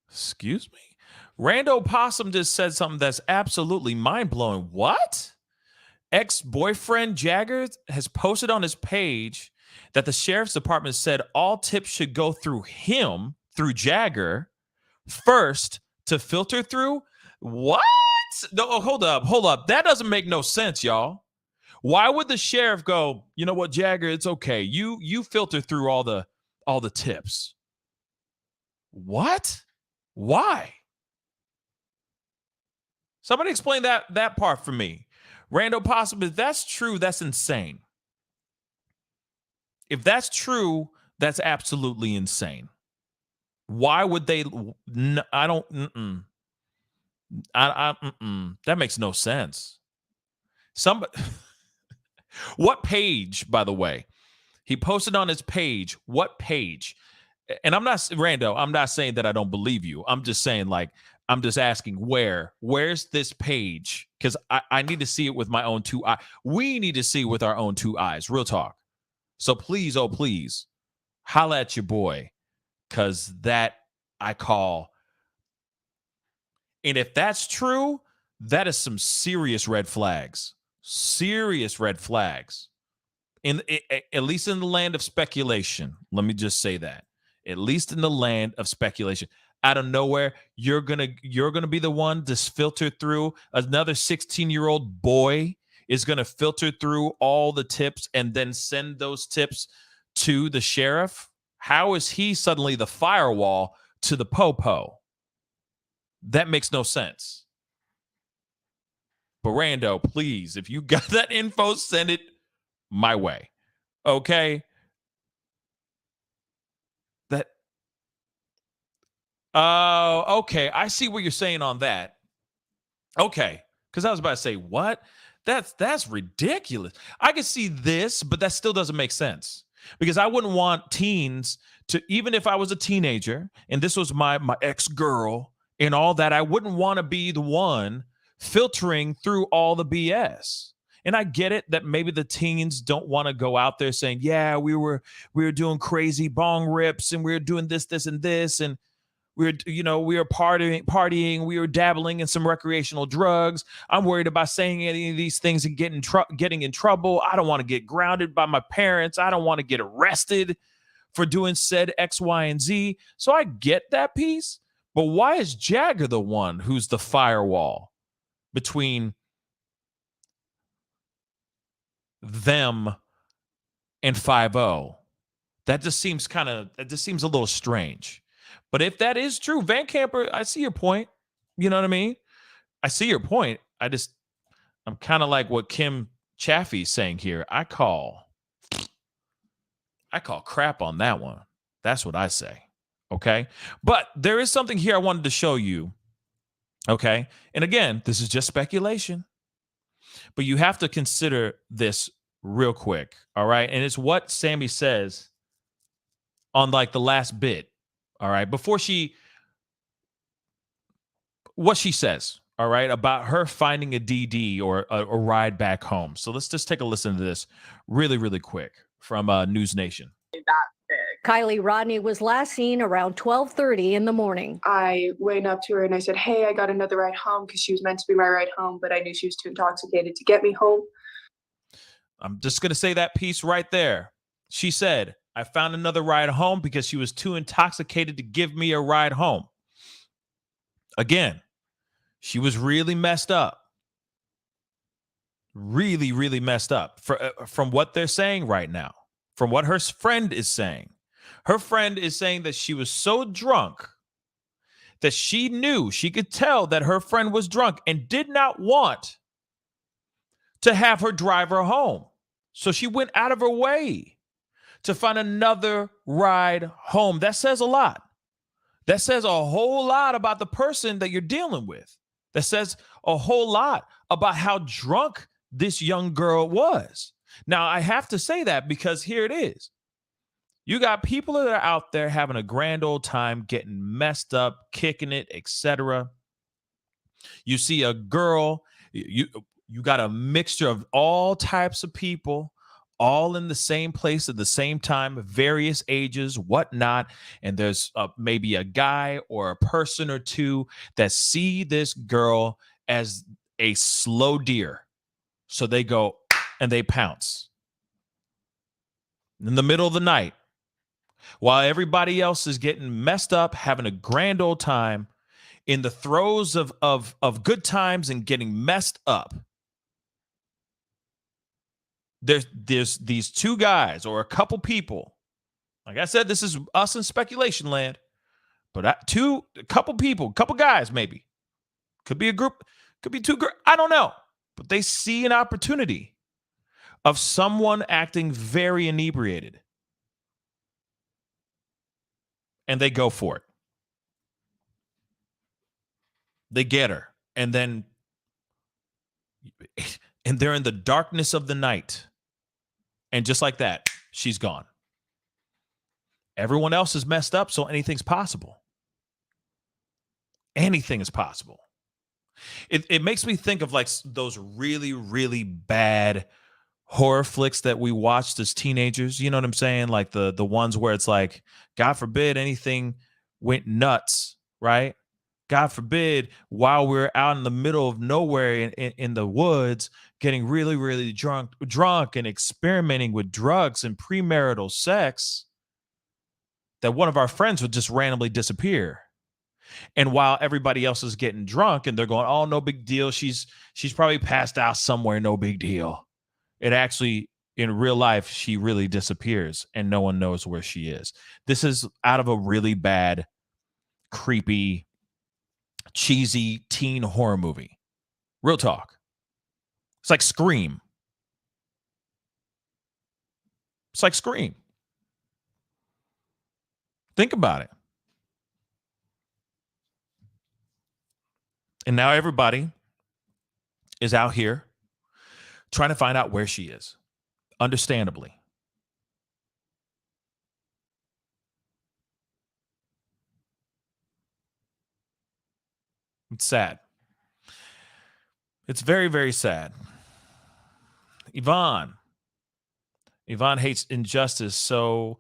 Excuse me? Rando Possum just said something that's absolutely mind-blowing. What? Ex-boyfriend Jagger has posted on his page that the sheriff's department said all tips should go through him, through Jagger, first to filter through. What? No, hold up. That doesn't make no sense, y'all. Why would the sheriff go, you know what, Jagger, it's okay. You filter through all the tips. What? Why? Somebody explain that part for me. Rando Possum, if that's true, that's insane. If that's true, that's absolutely insane. Why would they? I don't. That makes no sense. What page, by the way? He posted on his page. What page? And I'm not, Rando, I'm not saying that I don't believe you. I'm just saying, like, I'm just asking where's this page? Because I need to see it with my own two eyes. We need to see it with our own two eyes. Real talk. So please, oh, please, holla at your boy. Because that I call. And if that's true, that is some serious red flags. Serious red flags. At least in the land of speculation. Let me just say that. At least in the land of speculation. Out of nowhere, you're gonna be the one to filter through. Another 16-year-old boy is gonna filter through all the tips and then send those tips to the sheriff. How is he suddenly the firewall to the popo? That makes no sense. But Rando, please, if you got that info, send it my way. Okay? Okay. I see what you're saying on that. Okay. Because I was about to say, what? That's ridiculous. I can see this, but that still doesn't make sense. Because I wouldn't want teens to, even if I was a teenager and this was my ex-girl and all that, I wouldn't want to be the one filtering through all the BS. And I get it that maybe the teens don't want to go out there saying, yeah, we were doing crazy bong rips and we were doing this, and this, and we were partying, we were dabbling in some recreational drugs. I'm worried about saying any of these things and getting in trouble. I don't want to get grounded by my parents. I don't want to get arrested for doing said X, Y, and Z. So I get that piece. But why is Jagger the one who's the firewall between them and 5-0? That just seems a little strange. But if that is true, Van Camper, I see your point. You know what I mean? I see your point. I'm kind of like what Kim Chaffee's saying here. I call crap on that one. That's what I say. Okay? But there is something here I wanted to show you. Okay? And again, this is just speculation. But you have to consider this real quick, all right? And it's what Sammy says on like the last bit, all right? What she says, all right, about her finding a DD or a ride back home. So let's just take a listen to this really, really quick from News Nation. Kiely Rodni was last seen around 12:30 in the morning. I went up to her and I said, hey, I got another ride home because she was meant to be my ride home, but I knew she was too intoxicated to get me home. I'm just going to say that piece right there. She said, I found another ride home because she was too intoxicated to give me a ride home. Again, she was really messed up. Really, really messed up from what they're saying right now, from what her friend is saying. Her friend is saying that she was so drunk that she knew, she could tell that her friend was drunk and did not want to have her drive her home. So she went out of her way to find another ride home. That says a lot. That says a whole lot about the person that you're dealing with. That says a whole lot about how drunk this young girl was. Now, I have to say that because here it is. You got people that are out there having a grand old time, getting messed up, kicking it, etc. You see a girl, you got a mixture of all types of people, all in the same place at the same time, various ages, whatnot. And there's maybe a guy or a person or two that see this girl as a slow deer. So they go and they pounce. In the middle of the night, while everybody else is getting messed up, having a grand old time, in the throes of good times and getting messed up, there's these two guys or a couple people. Like I said, this is us in speculation land, but a couple people, couple guys maybe. Could be a group, could be two girls, I don't know. But they see an opportunity of someone acting very inebriated. And they go for it. They get her. And then they're in the darkness of the night. And just like that, she's gone. Everyone else is messed up, so anything's possible. Anything is possible. It makes me think of like those really, really bad horror flicks that we watched as teenagers. You know what I'm saying? Like the ones where it's like, God forbid anything went nuts, right? God forbid, while we're out in the middle of nowhere in the woods, getting really, really drunk and experimenting with drugs and premarital sex, that one of our friends would just randomly disappear. And while everybody else is getting drunk and they're going, oh, no big deal. She's probably passed out somewhere. No big deal. It actually, in real life, she really disappears and no one knows where she is. This is out of a really bad, creepy, cheesy teen horror movie. Real talk. It's like Scream. It's like Scream. Think about it. And now everybody is out here trying to find out where she is. Understandably. It's sad. It's very, very sad. Yvonne hates injustice. So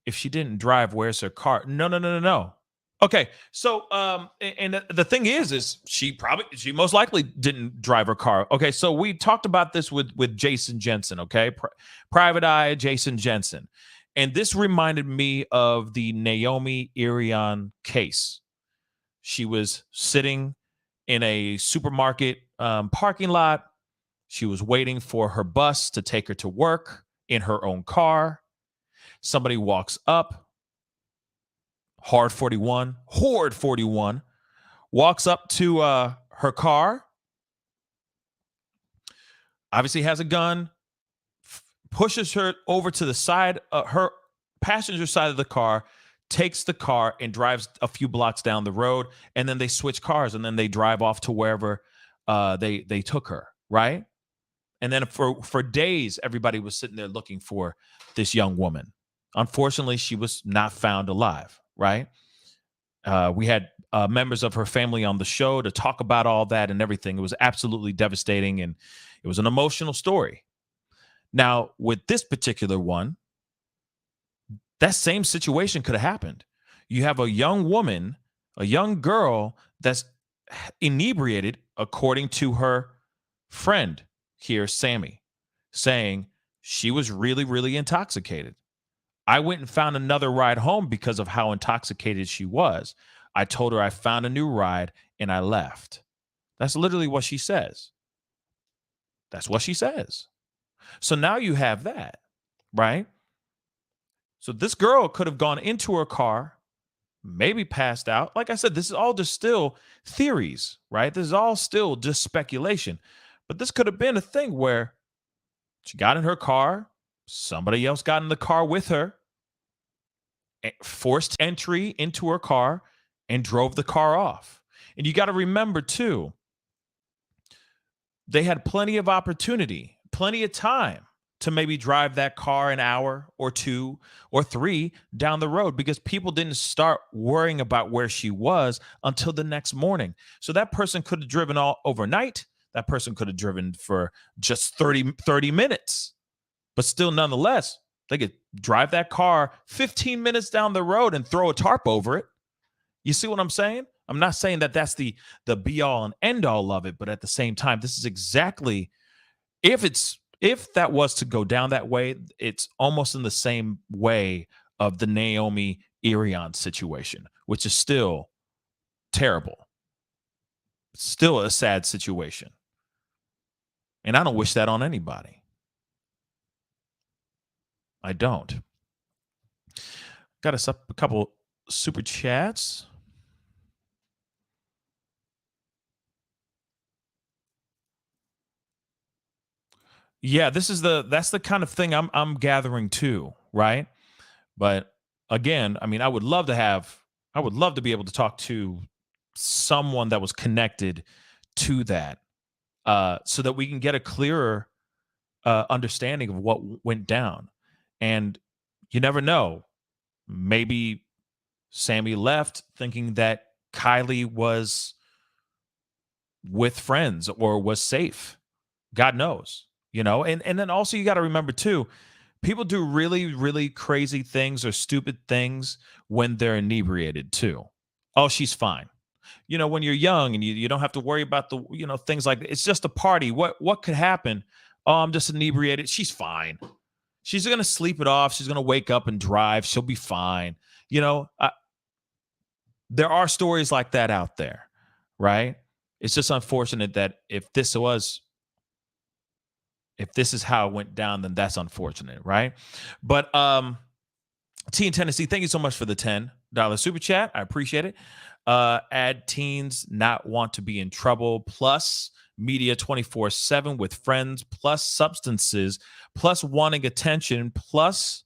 if she didn't drive, where's her car? No. Okay, so and the thing is she most likely didn't drive her car. Okay, so we talked about this with Jason Jensen. Okay, Private Eye Jason Jensen, and this reminded me of the Naomi Irion case. She was sitting in a supermarket parking lot. She was waiting for her bus to take her to work in her own car. Somebody walks up. Horde 41, walks up to her car, obviously has a gun, pushes her over to the side, her passenger side of the car, takes the car and drives a few blocks down the road, and then they switch cars, and then they drive off to wherever they took her, right? And then for days, everybody was sitting there looking for this young woman. Unfortunately, she was not found alive, right? We had members of her family on the show to talk about all that and everything. It was absolutely devastating, and it was an emotional story. Now, with this particular one, that same situation could have happened. You have a young woman, a young girl that's inebriated, according to her friend here, Sammy, saying she was really, really intoxicated. I went and found another ride home because of how intoxicated she was. I told her I found a new ride and I left. That's literally what she says. That's what she says. So now you have that, right? So this girl could have gone into her car, maybe passed out. Like I said, this is all just still theories, right? This is all still just speculation. But this could have been a thing where she got in her car, somebody else got in the car with her, forced entry into her car, and drove the car off. And you got to remember, too, they had plenty of opportunity, plenty of time to maybe drive that car an hour or 2 or 3 down the road, because people didn't start worrying about where she was until the next morning. So that person could have driven all overnight. That person could have driven for just 30 minutes. But still, nonetheless, they could drive that car 15 minutes down the road and throw a tarp over it. You see what I'm saying? I'm not saying that that's the be all and end all of it, but at the same time, this is exactly, if that was to go down that way, it's almost in the same way of the Naomi Irion situation, which is still terrible. Still a sad situation. And I don't wish that on anybody. I don't. Got us up a couple super chats. Yeah, that's the kind of thing I'm gathering too, right? But again, I mean, I would love to be able to talk to someone that was connected to that, so that we can get a clearer understanding of what went down. And you never know. Maybe Sammy left thinking that Kiely was with friends or was safe. God knows, and then also you got to remember too, people do really, really crazy things or stupid things when they're inebriated too. Oh, she's fine. When you're young and you don't have to worry about the, things like that. It's just a party. What could happen? Oh, I'm just inebriated. She's fine. She's going to sleep it off. She's going to wake up and drive. She'll be fine. There are stories like that out there, right? It's just unfortunate that if this is how it went down, then that's unfortunate, right? But T in Tennessee, thank you so much for the $10 super chat. I appreciate it. Add teens not want to be in trouble, plus media 24/7 with friends, plus substances, plus wanting attention, plus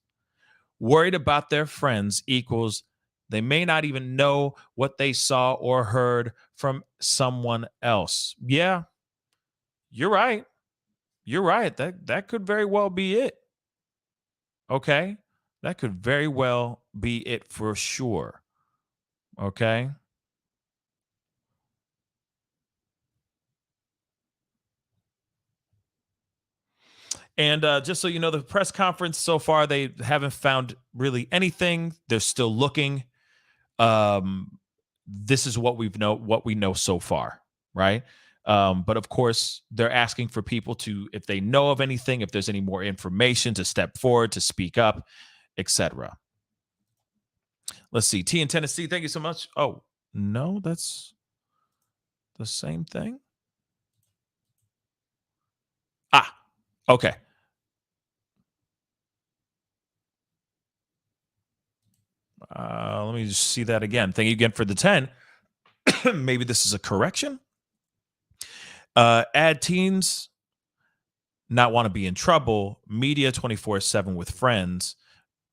worried about their friends equals they may not even know what they saw or heard from someone else. Yeah, you're right. You're right. That could very well be it. Okay? That could very well be it for sure. Okay? And just so you know, the press conference so far, they haven't found really anything. They're still looking. This is what we know so far, right? But of course, they're asking for people to, if they know of anything, if there's any more information, to step forward, to speak up, etc. Let's see. T in Tennessee, thank you so much. Oh, no, that's the same thing. Okay. Let me just see that again. Thank you again for the 10. Maybe this is a correction. Add teens not want to be in trouble, media 24/7 with friends,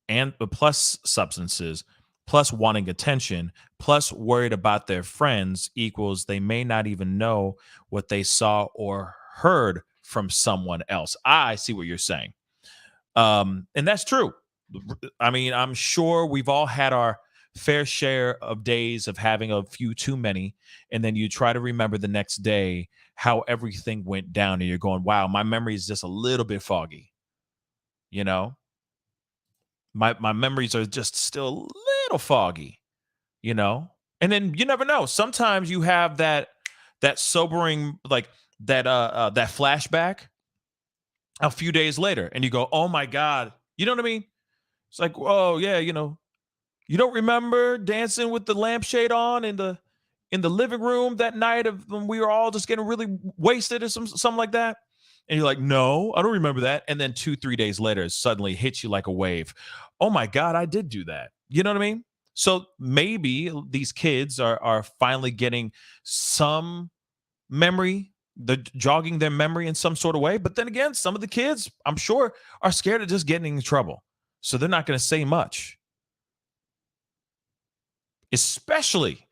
and plus substances, plus wanting attention, plus worried about their friends equals they may not even know what they saw or heard from someone else. I see what you're saying. And that's true. I mean, I'm sure we've all had our fair share of days of having a few too many, and then you try to remember the next day how everything went down, and you're going, wow, my memory is just a little bit foggy. You know, my memories are just still a little foggy, you know? And then you never know. Sometimes you have that sobering, like that flashback a few days later, and you go, oh my God. You know what I mean? It's like, oh yeah, you know, you don't remember dancing with the lampshade on in the living room that night of when we were all just getting really wasted or something like that? And you're like, no, I don't remember that. And then 2-3 days later, it suddenly hits you like a wave. Oh my God, I did do that. You know what I mean? So maybe these kids are finally getting some memory, they're jogging their memory in some sort of way. But then again, some of the kids, I'm sure, are scared of just getting in trouble. So they're not going to say much. Especially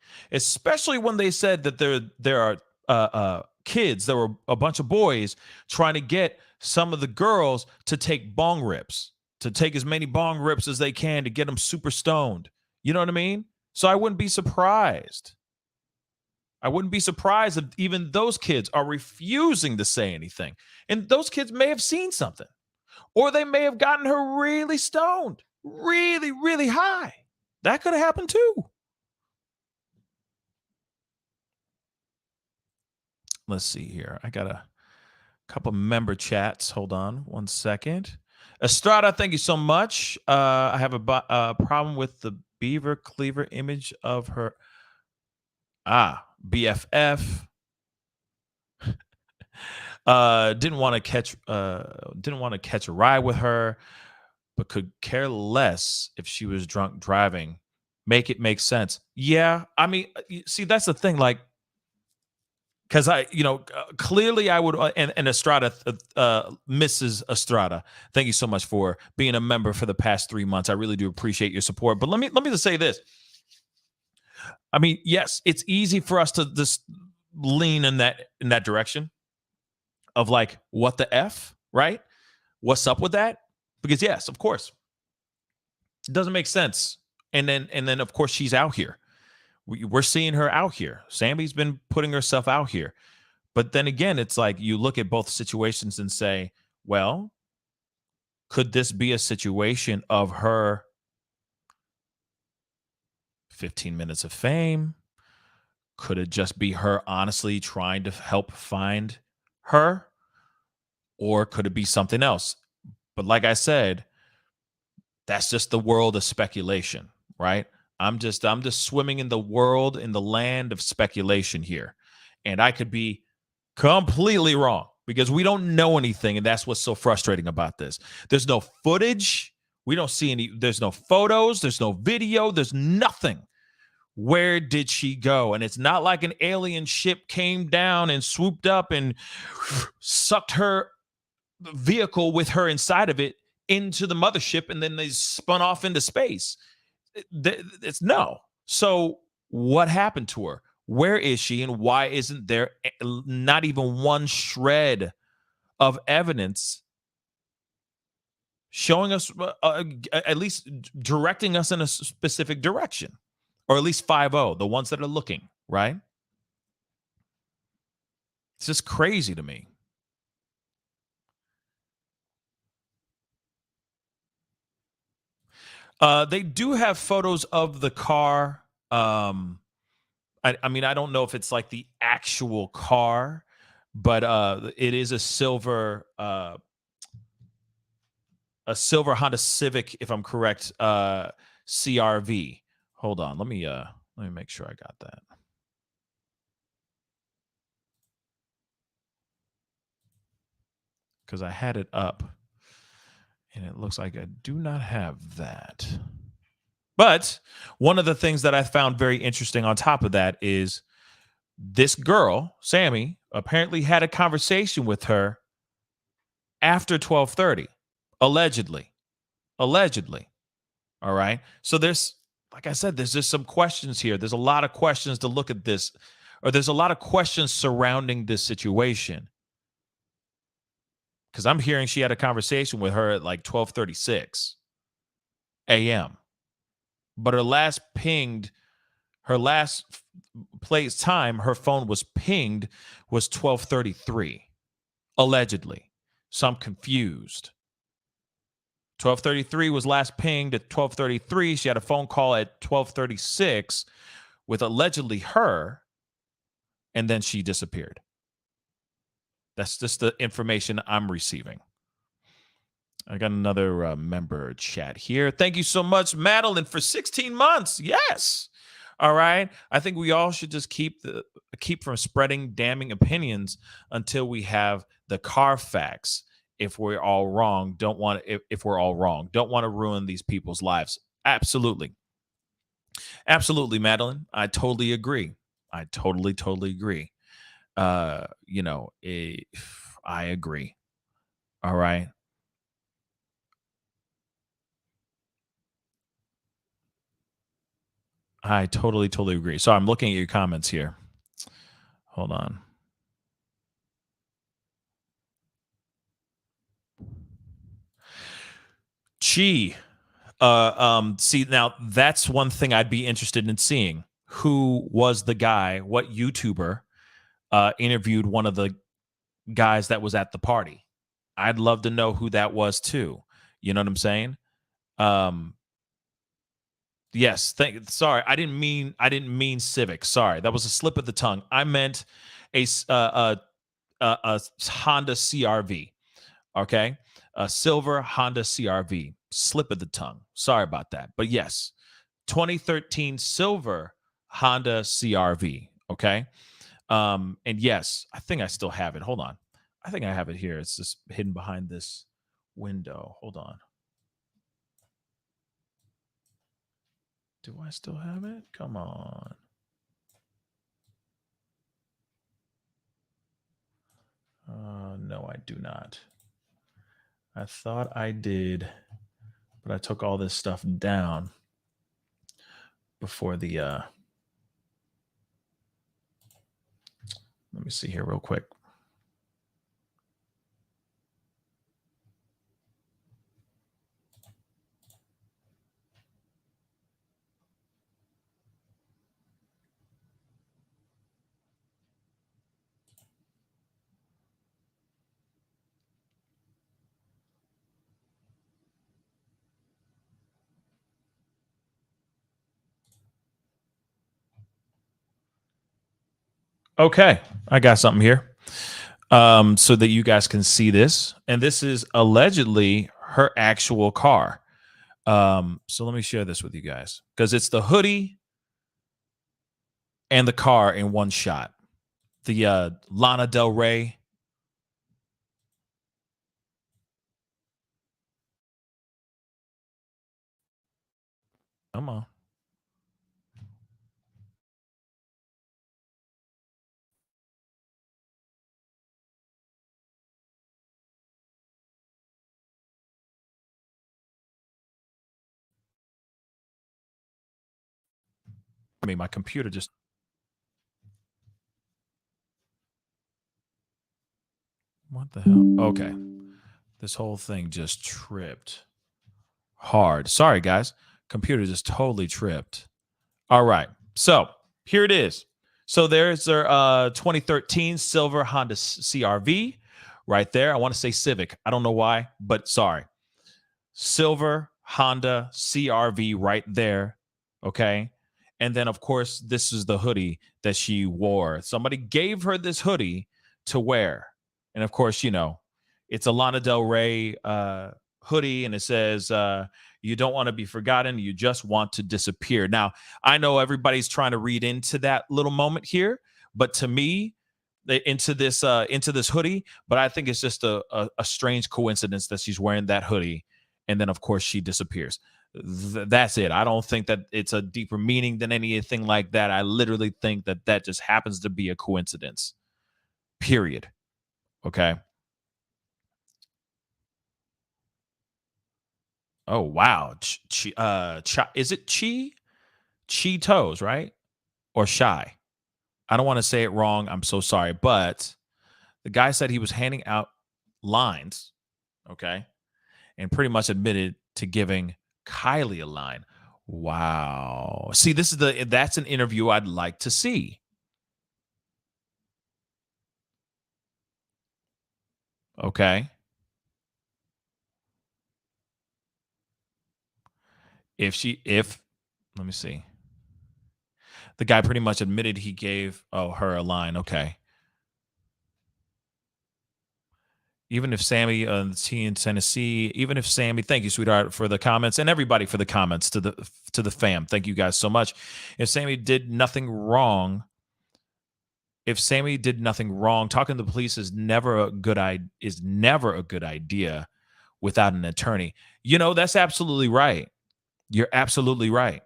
when they said that there are kids, there were a bunch of boys trying to get some of the girls to take bong rips, to take as many bong rips as they can to get them super stoned. You know what I mean? So I wouldn't be surprised. I wouldn't be surprised if even those kids are refusing to say anything. And those kids may have seen something, or they may have gotten her really stoned, really, really high. That could have happened too. Let's see here. I got a couple member chats. Hold on one second. Estrada, thank you so much. I have a problem with the beaver cleaver image of her. BFF. Didn't want to catch a ride with her, but could care less if she was drunk driving. Make it make sense. Yeah, I mean, see, that's the thing. Like, because clearly I would, and Estrada, Mrs. Estrada, thank you so much for being a member for the past 3 months. I really do appreciate your support. But let me just say this. I mean, yes, it's easy for us to just lean in that direction of like, what the F, right? What's up with that? Because yes, of course, it doesn't make sense. And then of course she's out here. We're seeing her out here. Sammy's been putting herself out here. But then again, it's like you look at both situations and say, well, could this be a situation of her 15 minutes of fame? Could it just be her honestly trying to help find her? Or could it be something else? But like I said, that's just the world of speculation, right? I'm just swimming in the land of speculation here. And I could be completely wrong because we don't know anything. And that's what's so frustrating about this. There's no footage. We don't see any. There's no photos. There's no video. There's nothing. Where did she go? And it's not like an alien ship came down and swooped up and sucked her vehicle with her inside of it into the mothership, and then they spun off into space. It's no. So what happened to her? Where is she, and why isn't there not even one shred of evidence showing us, at least directing us in a specific direction, or at least 5-0, the ones that are looking, right? It's just crazy to me. They do have photos of the car. I mean, I don't know if it's like the actual car, but it is a silver Honda Civic, if I'm correct, CRV. Hold on, let me make sure I got that. Because I had it up. And it looks like I do not have that. But one of the things that I found very interesting on top of that is this girl, Sammy, apparently had a conversation with her after 12:30, allegedly. All right. So there's, like I said, there's just some questions here. There's a lot of questions to look at this, or there's a lot of questions surrounding this situation. because I'm hearing she had a conversation with her at like 12:36 a.m. But her last place time, her phone was pinged was 12:33, allegedly. So I'm confused. 12:33 was last pinged at 12:33. She had a phone call at 12:36 with allegedly her, and then she disappeared. That's just the information I'm receiving. I got another member chat here. Thank you so much, Madeline, for 16 months. Yes. All right. I think we all should just keep from spreading damning opinions until we have the Carfax. If we're all wrong, if we're all wrong, don't want to ruin these people's lives. Absolutely. Absolutely, Madeline. I totally agree. I totally agree. I agree. All right. I totally agree. So I'm looking at your comments here. Hold on. Chi. See, now that's one thing I'd be interested in seeing. Who was the guy? What YouTuber interviewed one of the guys that was at the party? I'd love to know who that was too. You know what I'm saying? Yes. Sorry, I didn't mean Civic. Sorry, that was a slip of the tongue. I meant a Honda CRV. Okay, a silver Honda CRV. Slip of the tongue. Sorry about that. But yes, 2013 silver Honda CRV. Okay. And yes, I think I still have it. Hold on. I think I have it here. It's just hidden behind this window. Hold on. Do I still have it? Come on. No, I do not. I thought I did, but I took all this stuff down before the let me see here real quick. Okay, I got something here. So that you guys can see this. And this is allegedly her actual car. So let me share this with you guys because it's the hoodie and the car in one shot. The Lana Del Rey. Come on. I mean, my computer just. What the hell? Okay. This whole thing just tripped hard. Sorry, guys. Computer just totally tripped. All right. So here it is. So there's their 2013 silver Honda CRV right there. I want to say Civic. I don't know why, but sorry. Silver Honda CRV right there. Okay. And then, of course, this is the hoodie that she wore. Somebody gave her this hoodie to wear. And of course, you know, it's a Lana Del Rey hoodie, and it says, you don't want to be forgotten. You just want to disappear. Now, I know everybody's trying to read into that little moment here, but to me, into this hoodie, but I think it's just a strange coincidence that she's wearing that hoodie, and then, of course, she disappears. That's it. I don't think that it's a deeper meaning than anything like that. I literally think that that just happens to be a coincidence. Period. Okay. Oh wow. Is it Cheetos, right? Or Shy? I don't want to say it wrong. I'm so sorry, but the guy said he was handing out lines, okay, and pretty much admitted to giving Kiely a line. Wow. See, that's an interview I'd like to see. Okay. Let me see. The guy pretty much admitted he gave her a line. Okay. Even if Sammy, the T in Tennessee, even if Sammy, thank you, sweetheart, for the comments, and everybody for the comments to the fam. Thank you guys so much. If Sammy did nothing wrong, talking to the police is never a good idea without an attorney. That's absolutely right. You're absolutely right.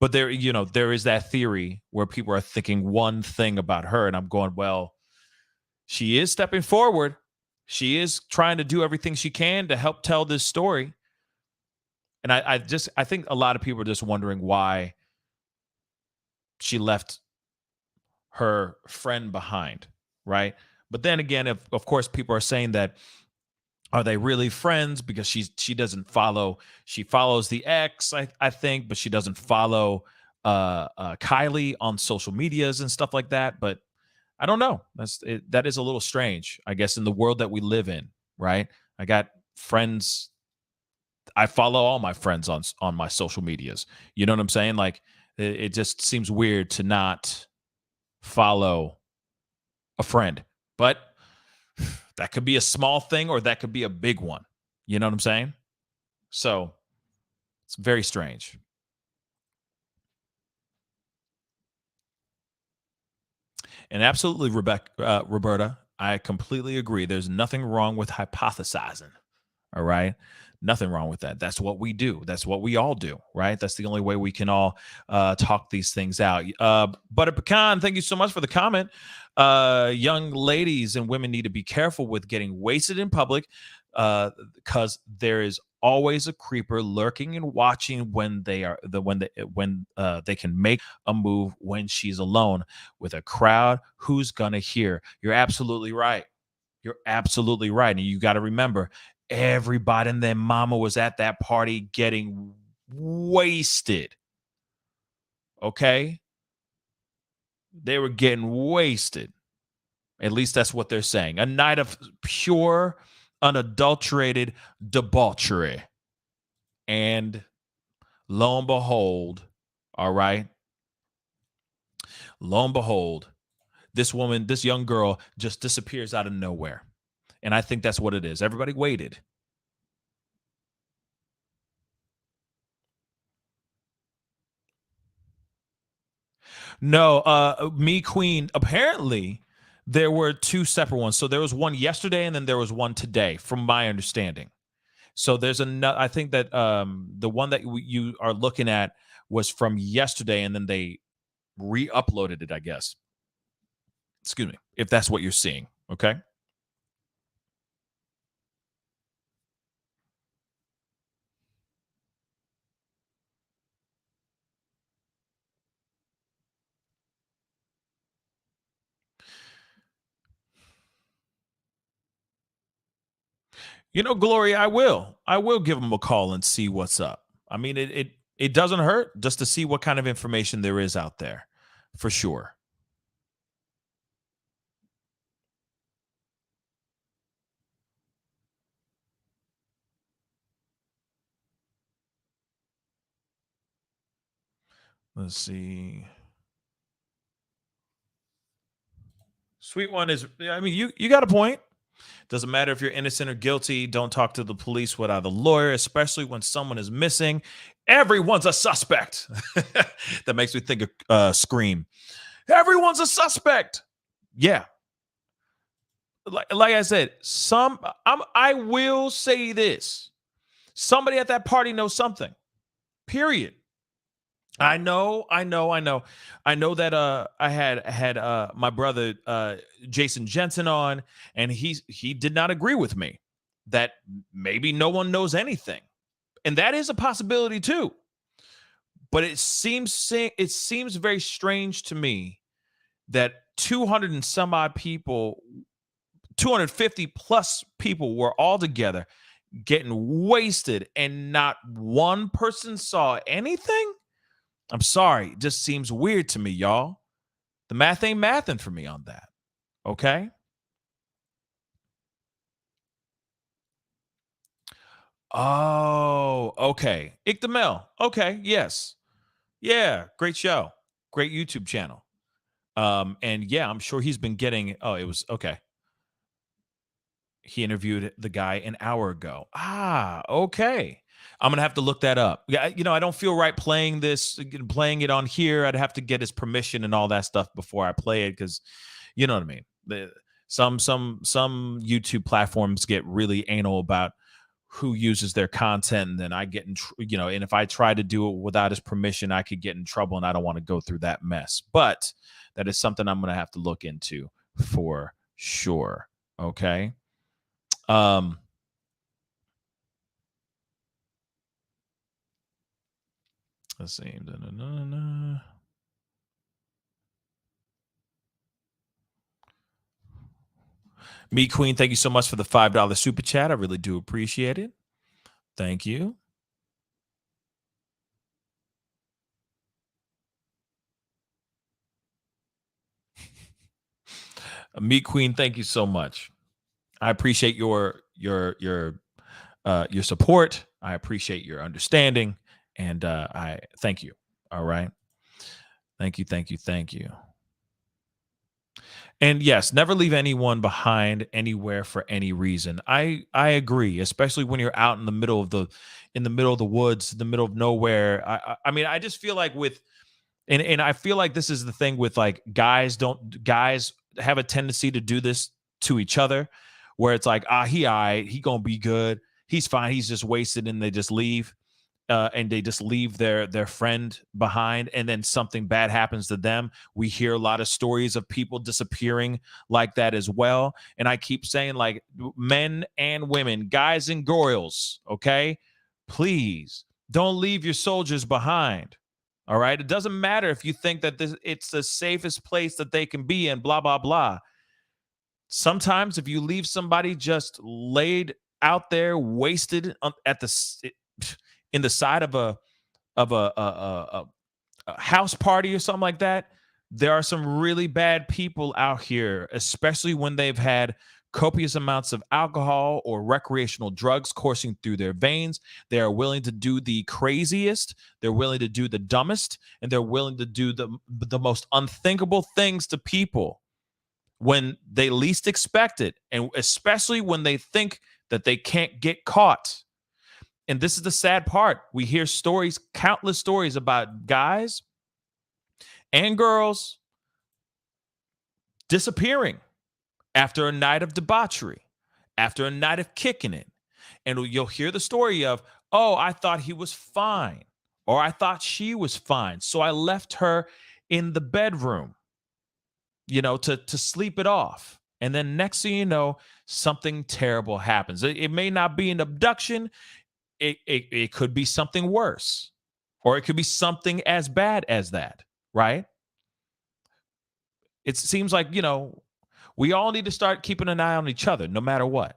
But there is that theory where people are thinking one thing about her, and I'm going, well, she is stepping forward. She is trying to do everything she can to help tell this story. And I think a lot of people are just wondering why she left her friend behind, right? But then again, of course, people are saying that, are they really friends? Because she doesn't follow. She follows the ex, I think, but she doesn't follow Kiely on social medias and stuff like that. But I don't know. That is a little strange, I guess, in the world that we live in, right? I got friends. I follow all my friends on my social medias. You know what I'm saying? Like, it just seems weird to not follow a friend. But that could be a small thing or that could be a big one. You know what I'm saying? So it's very strange. And absolutely, Roberta, I completely agree. There's nothing wrong with hypothesizing. All right. Nothing wrong with that. That's what we do. That's what we all do, right? That's the only way we can all talk these things out. Butter Pecan, thank you so much for the comment. Young ladies and women need to be careful with getting wasted in public because there is always a creeper lurking and watching when they can make a move when she's alone with a crowd. Who's gonna hear? You're absolutely right. You're absolutely right. And you got to remember, everybody and their mama was at that party getting wasted. Okay? They were getting wasted. At least that's what they're saying. A night of pure, unadulterated debauchery. And lo and behold, all right? Lo and behold, this young girl just disappears out of nowhere. And I think that's what it is. Everybody waited. No, Me Queen, apparently there were two separate ones. So there was one yesterday and then there was one today, from my understanding. So there's another, I think that the one that you are looking at was from yesterday and then they re-uploaded it, I guess. Excuse me, if that's what you're seeing. Okay. Gloria, I will give them a call and see what's up. I mean, it doesn't hurt just to see what kind of information there is out there, for sure. Let's see. Sweet one is, I mean, you got a point. Doesn't matter if you're innocent or guilty. Don't talk to the police without a lawyer, especially when someone is missing. Everyone's a suspect. That makes me think of Scream. Everyone's a suspect. Yeah. Like I said, I will say this. Somebody at that party knows something. Period. I know that I had my brother Jason Jensen on, and he did not agree with me that maybe no one knows anything. And that is a possibility too. But it seems very strange to me that 200 and some odd people 250 plus people were all together getting wasted and not one person saw anything? I'm sorry. It just seems weird to me, y'all. The math ain't mathing for me on that. Okay? Oh, okay. Ikdamel. Okay, yes. Yeah, great show. Great YouTube channel. And yeah, I'm sure he's been getting, it was okay. He interviewed the guy an hour ago. Ah, okay. I'm gonna have to look that up. Yeah, I don't feel right playing playing it on here. I'd have to get his permission and all that stuff before I play it, because you know what I mean. Some YouTube platforms get really anal about who uses their content, and then I get in, and if I try to do it without his permission, I could get in trouble, and I don't want to go through that mess. But that is something I'm gonna have to look into for sure. Okay. Let's see. Meat Queen, thank you so much for the $5 super chat. I really do appreciate it. Thank you. Meat Queen, thank you so much. I appreciate your support. I appreciate your understanding, and I thank you. All right, thank you. And yes, never leave anyone behind anywhere for any reason. I agree, especially when you're out in the middle of the woods, in the middle of nowhere. I mean, I just feel like and I feel like this is the thing with like guys have a tendency to do this to each other, where it's like, he gonna be good, he's fine, he's just wasted, and they just leave. And they just leave their friend behind, and then something bad happens to them. We hear a lot of stories of people disappearing like that as well. And I keep saying, like, men and women, guys and girls, okay, please don't leave your soldiers behind. All right, it doesn't matter if you think that it's the safest place that they can be in, blah blah blah. Sometimes if you leave somebody just laid out there, wasted in the side of a house party or something like that, there are some really bad people out here, especially when they've had copious amounts of alcohol or recreational drugs coursing through their veins. They are willing to do the craziest, they're willing to do the dumbest, and they're willing to do the most unthinkable things to people when they least expect it, and especially when they think that they can't get caught. And this is the sad part. We hear stories, countless stories about guys and girls disappearing after a night of debauchery, after a night of kicking it. And you'll hear the story of, I thought he was fine, or I thought she was fine, so I left her in the bedroom, to sleep it off. And then next thing you know, something terrible happens. It may not be an abduction. It could be something worse, or it could be something as bad as that, right? It seems like, we all need to start keeping an eye on each other no matter what.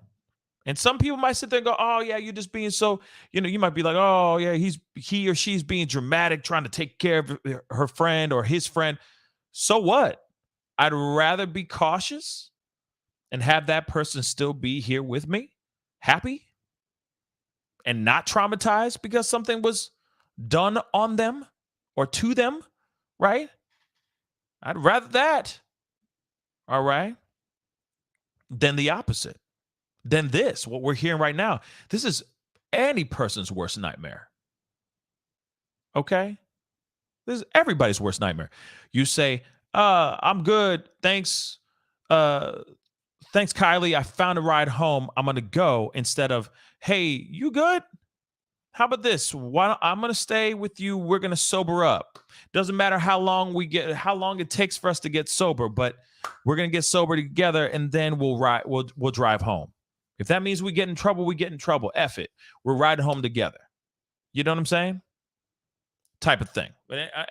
And some people might sit there and go, oh yeah, you're just being so, you might be like, oh yeah, he or she's being dramatic, trying to take care of her friend or his friend. So what? I'd rather be cautious and have that person still be here with me, happy, and not traumatized because something was done on them or to them, right? I'd rather that, all right, than the opposite, than this, what we're hearing right now. This is any person's worst nightmare, okay? This is everybody's worst nightmare. You say, I'm good, thanks, thanks, Kiely, I found a ride home, I'm going to go, instead of, hey, you good? How about this? I'm going to stay with you. We're going to sober up. Doesn't matter how long it takes for us to get sober, but we're going to get sober together, and then we'll drive home. If that means we get in trouble, we get in trouble. F it. We're riding home together. You know what I'm saying? Type of thing.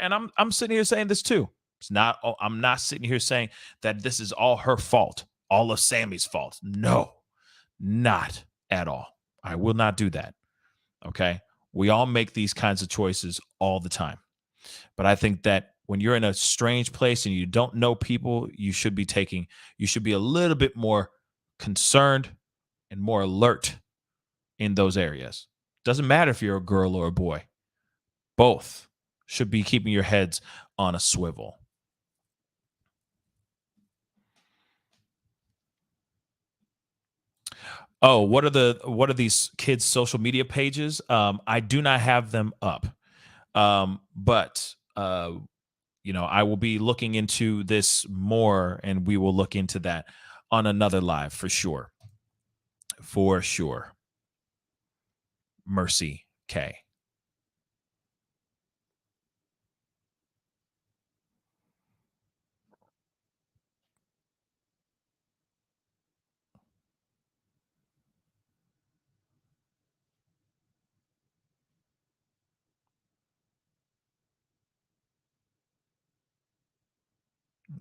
And I'm sitting here saying this too. I'm not sitting here saying that this is all her fault. all of Sammy's fault. No, not at all. I will not do that. Okay. We all make these kinds of choices all the time. But I think that when you're in a strange place and you don't know people, you should be a little bit more concerned and more alert in those areas. Doesn't matter if you're a girl or a boy. Both should be keeping your heads on a swivel. Oh, what are these kids' social media pages? I do not have them up. But I will be looking into this more, and we will look into that on another live for sure. For sure. Mercy K.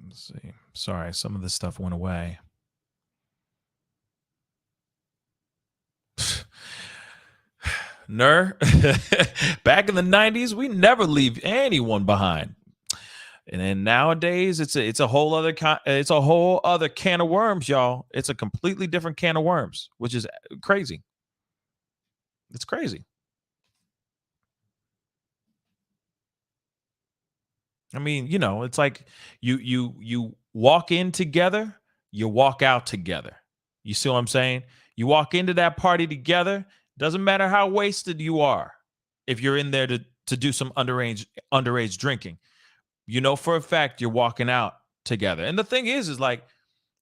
Let's see. Sorry, some of this stuff went away. Back in the 90s, we never leave anyone behind. And then nowadays, it's a whole other can of worms, y'all. It's a completely different can of worms, which is crazy. It's crazy. I mean, it's like you walk in together, you walk out together. You see what I'm saying? You walk into that party together. Doesn't matter how wasted you are. If you're in there to do some underage drinking, for a fact you're walking out together. And the thing is like,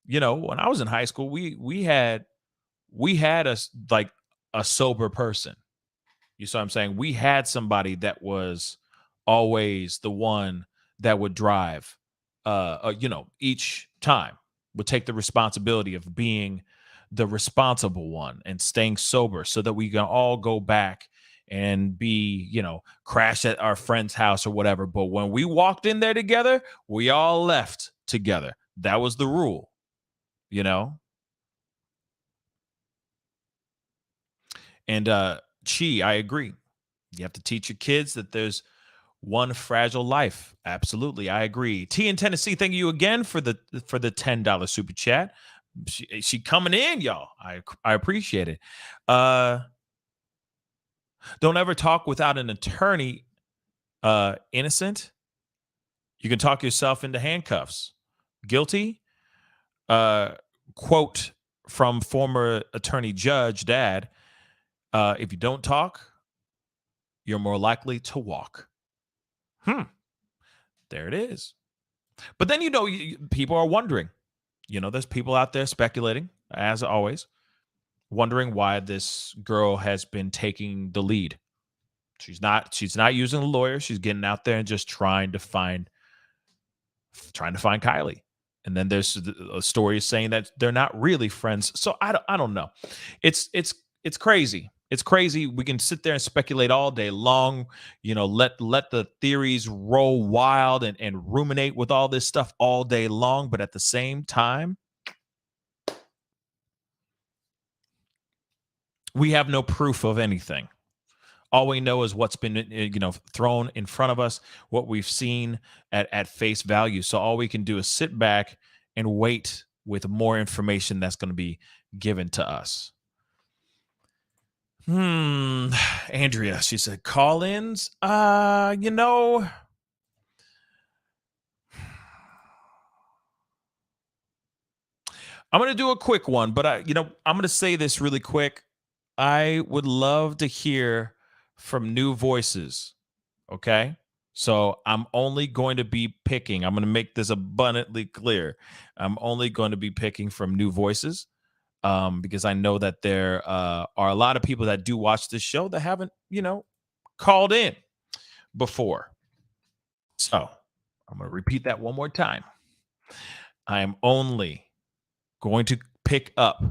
when I was in high school, we had a sober person. You see what I'm saying? We had somebody that was always the one that would drive, each time would take the responsibility of being the responsible one and staying sober so that we can all go back and be, crash at our friend's house or whatever. But when we walked in there together, we all left together. That was the rule, And Chi, I agree. You have to teach your kids that there's one fragile life. Absolutely, I agree. T in Tennessee, thank you again for the $10 super chat. She coming in, y'all. I appreciate it. Don't ever talk without an attorney. Innocent. You can talk yourself into handcuffs. Guilty. Quote from former attorney judge dad. If you don't talk, you're more likely to walk. There it is. But then, people are wondering, there's people out there speculating, as always, wondering why this girl has been taking the lead. She's not using a lawyer. She's getting out there and just trying to find Kiely. And then there's a story saying that they're not really friends. So I don't know. It's crazy. It's crazy. We can sit there and speculate all day long, let the theories roll wild and ruminate with all this stuff all day long. But at the same time, we have no proof of anything. All we know is what's been, thrown in front of us, what we've seen at face value. So all we can do is sit back and wait with more information that's going to be given to us. Andrea, she said, call-ins. I'm going to do a quick one, but I'm going to say this really quick. I would love to hear from new voices. Okay. So I'm only going to be picking. I'm going to make this abundantly clear. I'm only going to be picking from new voices. Because I know that there are a lot of people that do watch this show that haven't, called in before. So I'm going to repeat that one more time. I am only going to pick up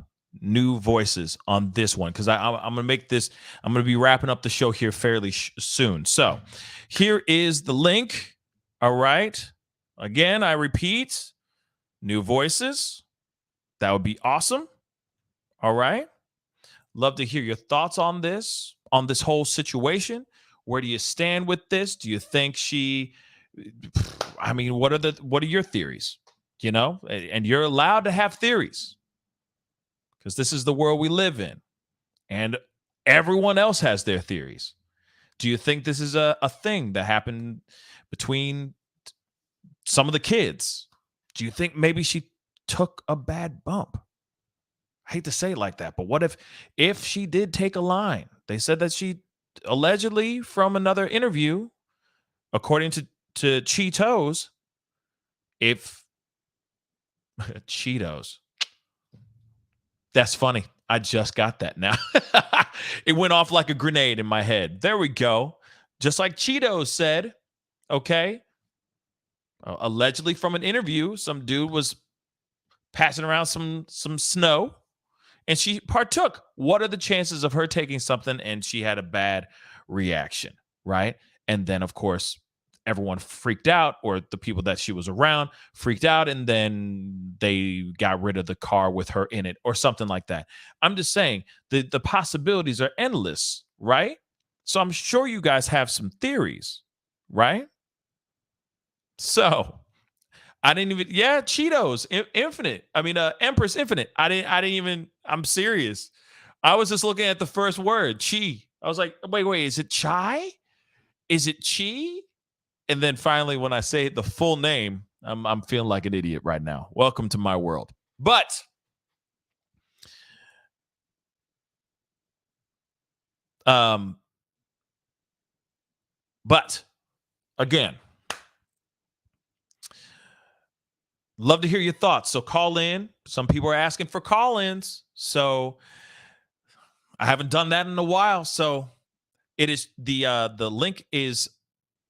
new voices on this one because I'm going to make this. I'm going to be wrapping up the show here fairly soon. So here is the link. All right. Again, I repeat, new voices. That would be awesome. All right. Love to hear your thoughts on this whole situation. Where do you stand with this? Do you think I mean, what are your theories? You know, and you're allowed to have theories because this is the world we live in. And everyone else has their theories. Do you think this is a thing that happened between some of the kids? Do you think maybe she took a bad bump? I hate to say it like that, but what if she did take a line? They said that she allegedly, from another interview, according to Cheetos, if Cheetos, that's funny. I just got that now. It went off like a grenade in my head. There we go. Just like Cheetos said, okay. Allegedly from an interview, some dude was passing around some snow and she partook. What are the chances of her taking something and she had a bad reaction, right? And then, of course, everyone freaked out, or the people that she was around freaked out, and then they got rid of the car with her in it or something like that. I'm just saying the possibilities are endless, right? So I'm sure you guys have some theories, right? So I didn't even, Cheetos, Infinite. I mean, Empress Infinite. I didn't even, I'm serious. I was just looking at the first word, chi. I was like, wait, is it chai? Is it chi? And then finally, when I say the full name, I'm feeling like an idiot right now. Welcome to my world. But again, love to hear your thoughts. So call in. Some people are asking for call-ins. So I haven't done that in a while. So it is the link is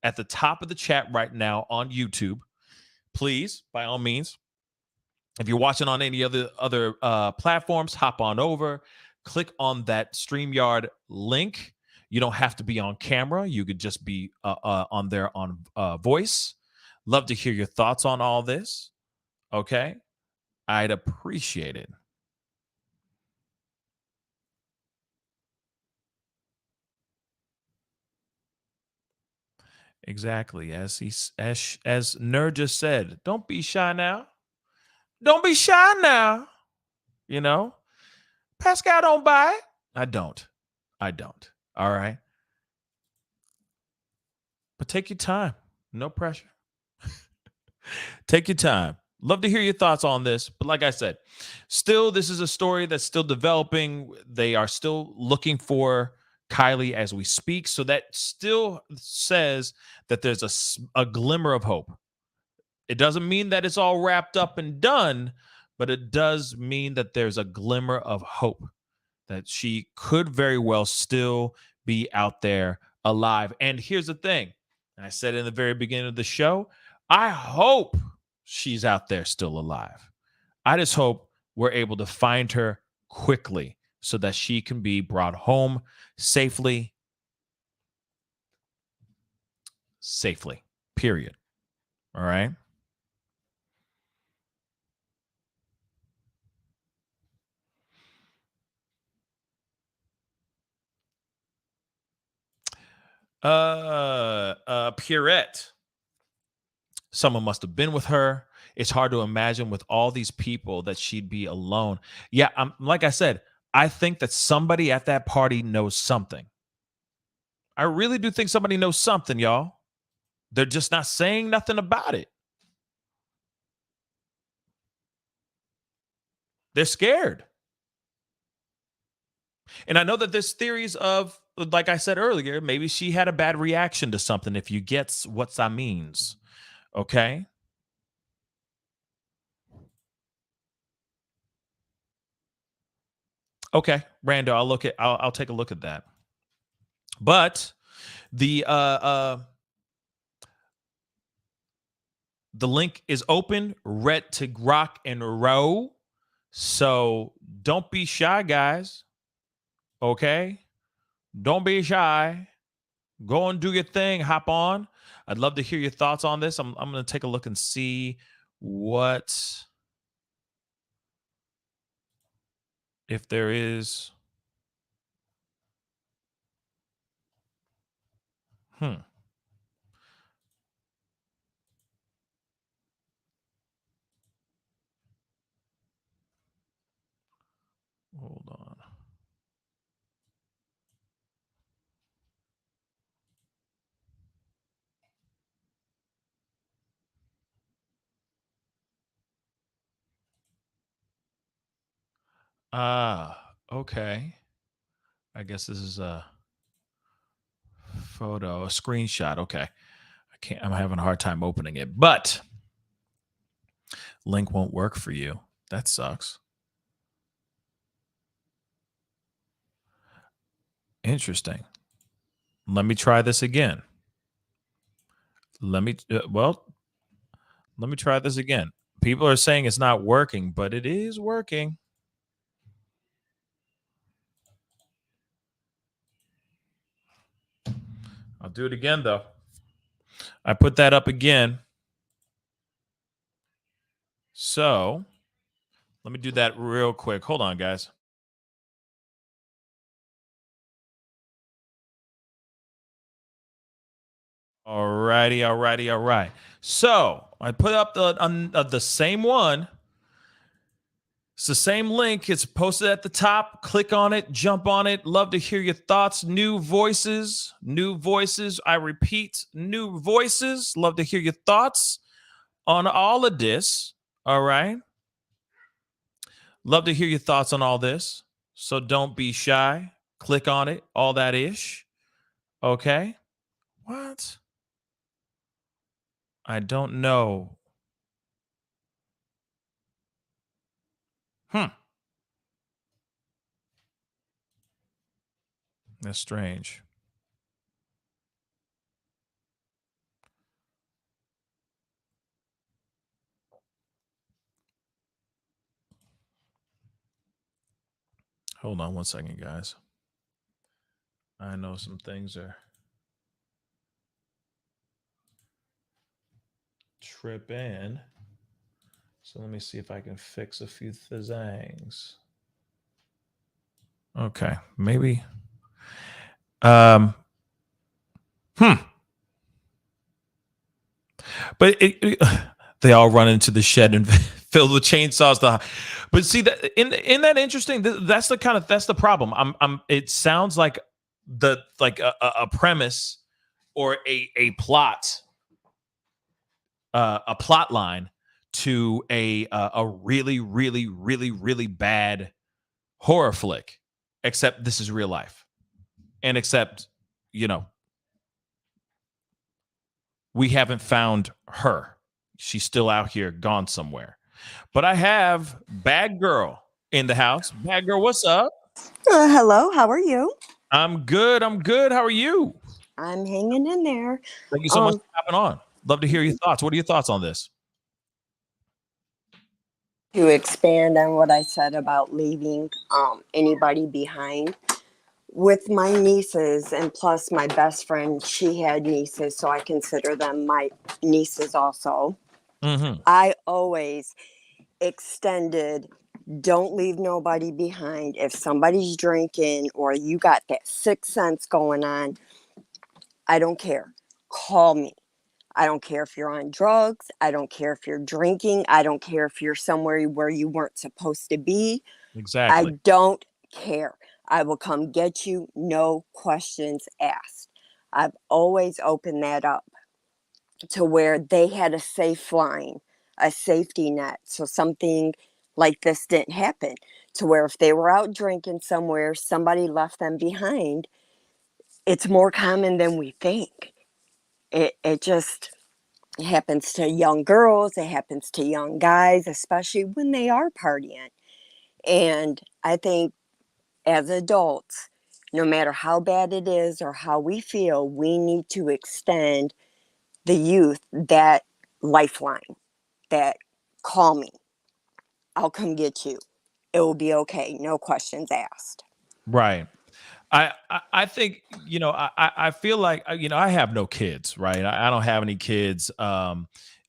at the top of the chat right now on YouTube. Please, by all means, if you're watching on any other platforms, hop on over, click on that StreamYard link. You don't have to be on camera. You could just be on there on voice. Love to hear your thoughts on all this. Okay? I'd appreciate it. Exactly. As Nerd just said, don't be shy now. Don't be shy now. You know? Pascal don't buy it. I don't. All right. But take your time. No pressure. Take your time. Love to hear your thoughts on this. But like I said, still, this is a story that's still developing. They are still looking for Kiely as we speak. So that still says that there's a glimmer of hope. It doesn't mean that it's all wrapped up and done, but it does mean that there's a glimmer of hope that she could very well still be out there alive. And here's the thing. I said in the very beginning of the show, I hope she's out there still alive. I just hope we're able to find her quickly so that she can be brought home safely. Period. All right. Pierrette. Someone must have been with her. It's hard to imagine with all these people that she'd be alone. Yeah, like I said, I think that somebody at that party knows something. I really do think somebody knows something, y'all. They're just not saying nothing about it. They're scared. And I know that there's theories of, like I said earlier, maybe she had a bad reaction to something, if you get what I means. Okay? Okay, Rando, I'll take a look at that. But the link is open, red to rock and roll. So don't be shy, guys. Okay? Don't be shy. Go and do your thing. Hop on. I'd love to hear your thoughts on this. I'm going to take a look and see what if there is. Hold on. Okay. I guess this is a photo, a screenshot. Okay. I'm having a hard time opening it, but link won't work for you. That sucks. Interesting. Let me try this again. Let me try this again. People are saying it's not working, but it is working. I'll do it again though. I put that up again. So let me do that real quick. Hold on, guys. All right. So I put up the same one. It's the same link. It's posted at the top. Click on it. Jump on it. Love to hear your thoughts. New voices. I repeat, new voices. Love to hear your thoughts on all of this. All right. Love to hear your thoughts on all this. So don't be shy. Click on it. All that ish. Okay. What? I don't know. That's strange. Hold on one second, guys. I know some things are tripping. So let me see if I can fix a few things. Okay, maybe. But they all run into the shed and filled with chainsaws. But see that in that interesting. That's the problem. It sounds like a premise or a plot line to a really, really, really, really bad horror flick, except this is real life. And except, we haven't found her. She's still out here, gone somewhere. But I have Bad Girl in the house. Bad Girl, what's up? Hello, how are you? I'm good. How are you? I'm hanging in there. Thank you so much for hopping on. Love to hear your thoughts. What are your thoughts on this? To expand on what I said about leaving anybody behind. With my nieces, and plus my best friend, she had nieces, so I consider them my nieces also. Mm-hmm. I always extended, don't leave nobody behind. If somebody's drinking or you got that sixth sense going on, I don't care. Call me. I don't care if you're on drugs. I don't care if you're drinking. I don't care if you're somewhere where you weren't supposed to be. Exactly. I don't care. I will come get you, no questions asked. I've always opened that up to where they had a safe line, a safety net. So something like this didn't happen. To where if they were out drinking somewhere, somebody left them behind. It's more common than we think. It just happens to young girls. It happens to young guys, especially when they are partying. And I think as adults, no matter how bad it is or how we feel, we need to extend the youth that lifeline, that call me. I'll come get you. It will be okay. No questions asked. Right. I think, I feel like, I have no kids, right? I don't have any kids.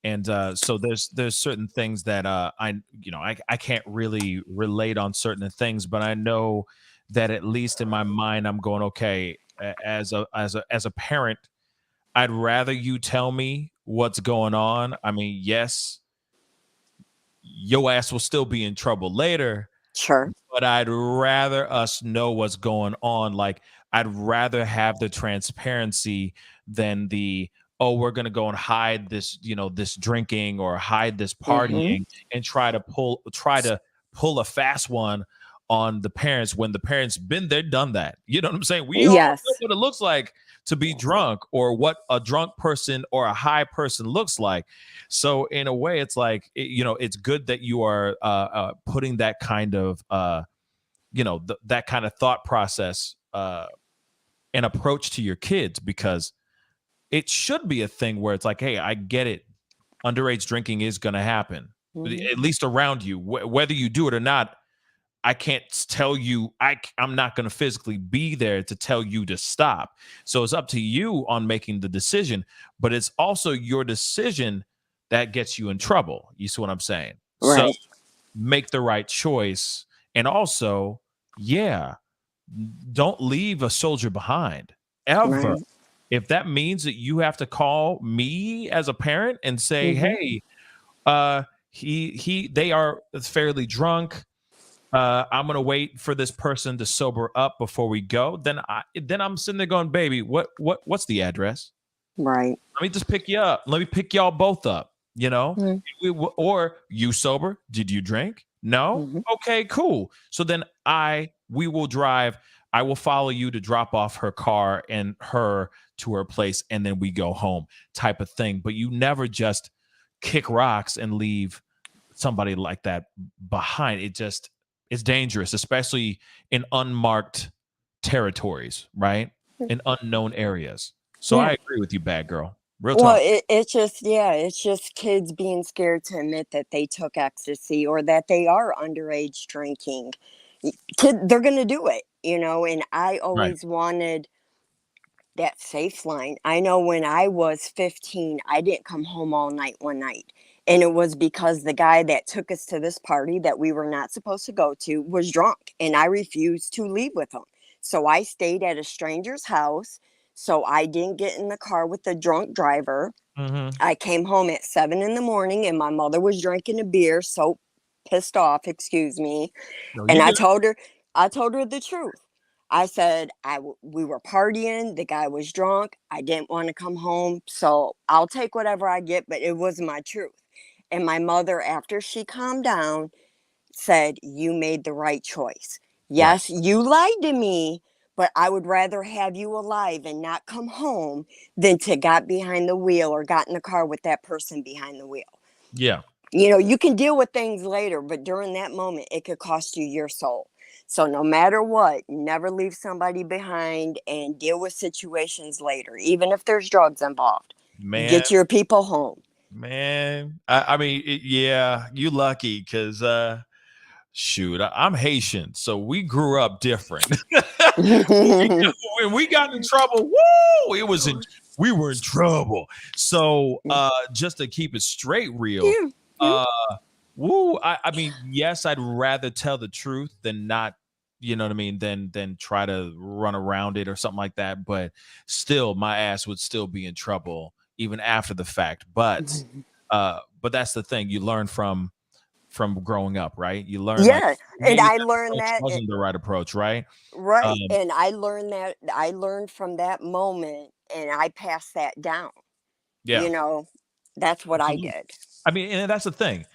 And so there's certain things that I can't really relate on certain things, but I know that at least in my mind I'm going, okay, as a parent, I'd rather you tell me what's going on. I mean, yes, your ass will still be in trouble later. Sure. But I'd rather us know what's going on. Like, I'd rather have the transparency than the, oh, we're gonna go and hide this, this drinking or hide this Mm-hmm. partying and try to pull a fast one on the parents when the parents been there, done that. You know what I'm saying? We all Yes. know what it looks like to be drunk or what a drunk person or a high person looks like. So in a way, it's like, it's good that you are putting that kind of, that kind of thought process and approach to your kids, because it should be a thing where it's like, hey, I get it. Underage drinking is going to happen, Mhm. at least around you, whether you do it or not. I can't tell you, I'm not going to physically be there to tell you to stop. So it's up to you on making the decision, but it's also your decision that gets you in trouble. You see what I'm saying? So Right. make the right choice. And also, yeah, don't leave a soldier behind ever. Right. If that means that you have to call me as a parent and say, Mhm. hey, they are fairly drunk. I'm gonna wait for this person to sober up before we go. Then I'm sitting there going, baby, what's the address? Right. Let me just pick you up. Let me pick y'all both up. Mm. Or you sober? Did you drink? No. Mhm. Okay, cool. So then we will drive. I will follow you to drop off her car and her to her place, and then we go home, type of thing. But you never just kick rocks and leave somebody like that behind. It's dangerous, especially in unmarked territories, right? In unknown areas. So I Yeah. agree with you, bad girl. Real Well, talk. it's just kids being scared to admit that they took ecstasy or that they are underage drinking. They're going to do it, and I Right. always wanted that safe line. I know when I was 15, I didn't come home all night one night. And it was because the guy that took us to this party that we were not supposed to go to was drunk. And I refused to leave with him. So I stayed at a stranger's house. So I didn't get in the car with the drunk driver. Mm-hmm. I came home at 7 in the morning and my mother was drinking a beer, so pissed off, excuse me. No, And you good. I told her the truth. I said we were partying, the guy was drunk, I didn't want to come home, so I'll take whatever I get, but it was my truth. And my mother, after she calmed down, said, "You made the right choice. Right. Yes, you lied to me, but I would rather have you alive and not come home than to got behind the wheel or got in the car with that person behind the wheel." Yeah. You can deal with things later, but during that moment, it could cost you your soul. So no matter what, never leave somebody behind and deal with situations later, even if there's drugs involved. Man, Get your people home. man. I mean, yeah, you lucky because shoot, I'm Haitian, so we grew up different. When we got in trouble, woo, we were in trouble. So just to keep it straight real, uh woo, I mean, yes, I'd rather tell the truth than not, you know what I mean, than try to run around it or something like that. But still, my ass would still be in trouble even after the fact. But that's the thing. You learn from growing up, right? You learn like Yeah, and maybe I that learned approach that. wasn't the right approach, right? Right. Um, And I learned from that moment and I passed that down. yeah, You know, that's what I absolutely. did. I mean, and that's the thing.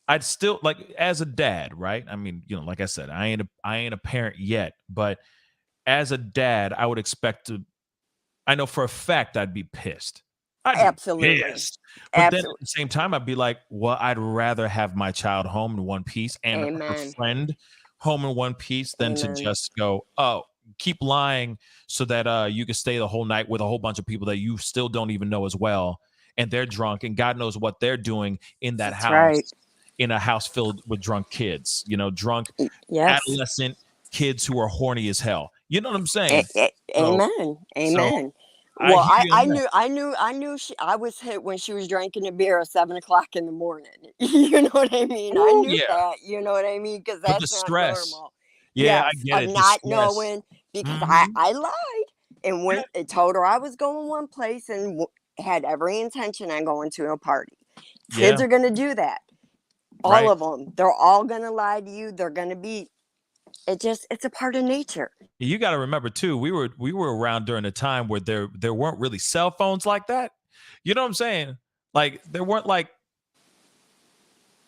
I'd still like as a dad, right? I mean, like I said, I ain't a parent yet, but as a dad, I would expect to. I know for a fact I'd be pissed. I'd be Absolutely. pissed. But then at Absolutely. the same time, I'd be like, well, I'd rather have my child home in one piece and her Amen. friend home in one piece than to Amen. just go, oh, keep lying so that you can stay the whole night with a whole bunch of people that you still don't even know as well. And they're drunk, and God knows what they're doing in that That's right. house, in a house filled with drunk kids, drunk Yes. adolescent kids who are horny as hell. You know what I'm saying? So, Amen. so Amen. Well, hear you on that. I knew I was hit when she was drinking a beer at 7 o'clock in the morning. You know what I mean? I Oh knew yeah, that. You know what I mean? Because but the that's not stress. normal. Yeah, I Yes, get of it. The not stress. knowing because Hmm. I lied and Yeah, went and told her I was going one place and had every intention on going to a party. Kids yeah, are gonna do that. All right. of them. They're all gonna lie to you. They're gonna be. It's a part of nature. You got to remember too. We were around during a time where there weren't really cell phones like that. You know what I'm saying? Like there weren't like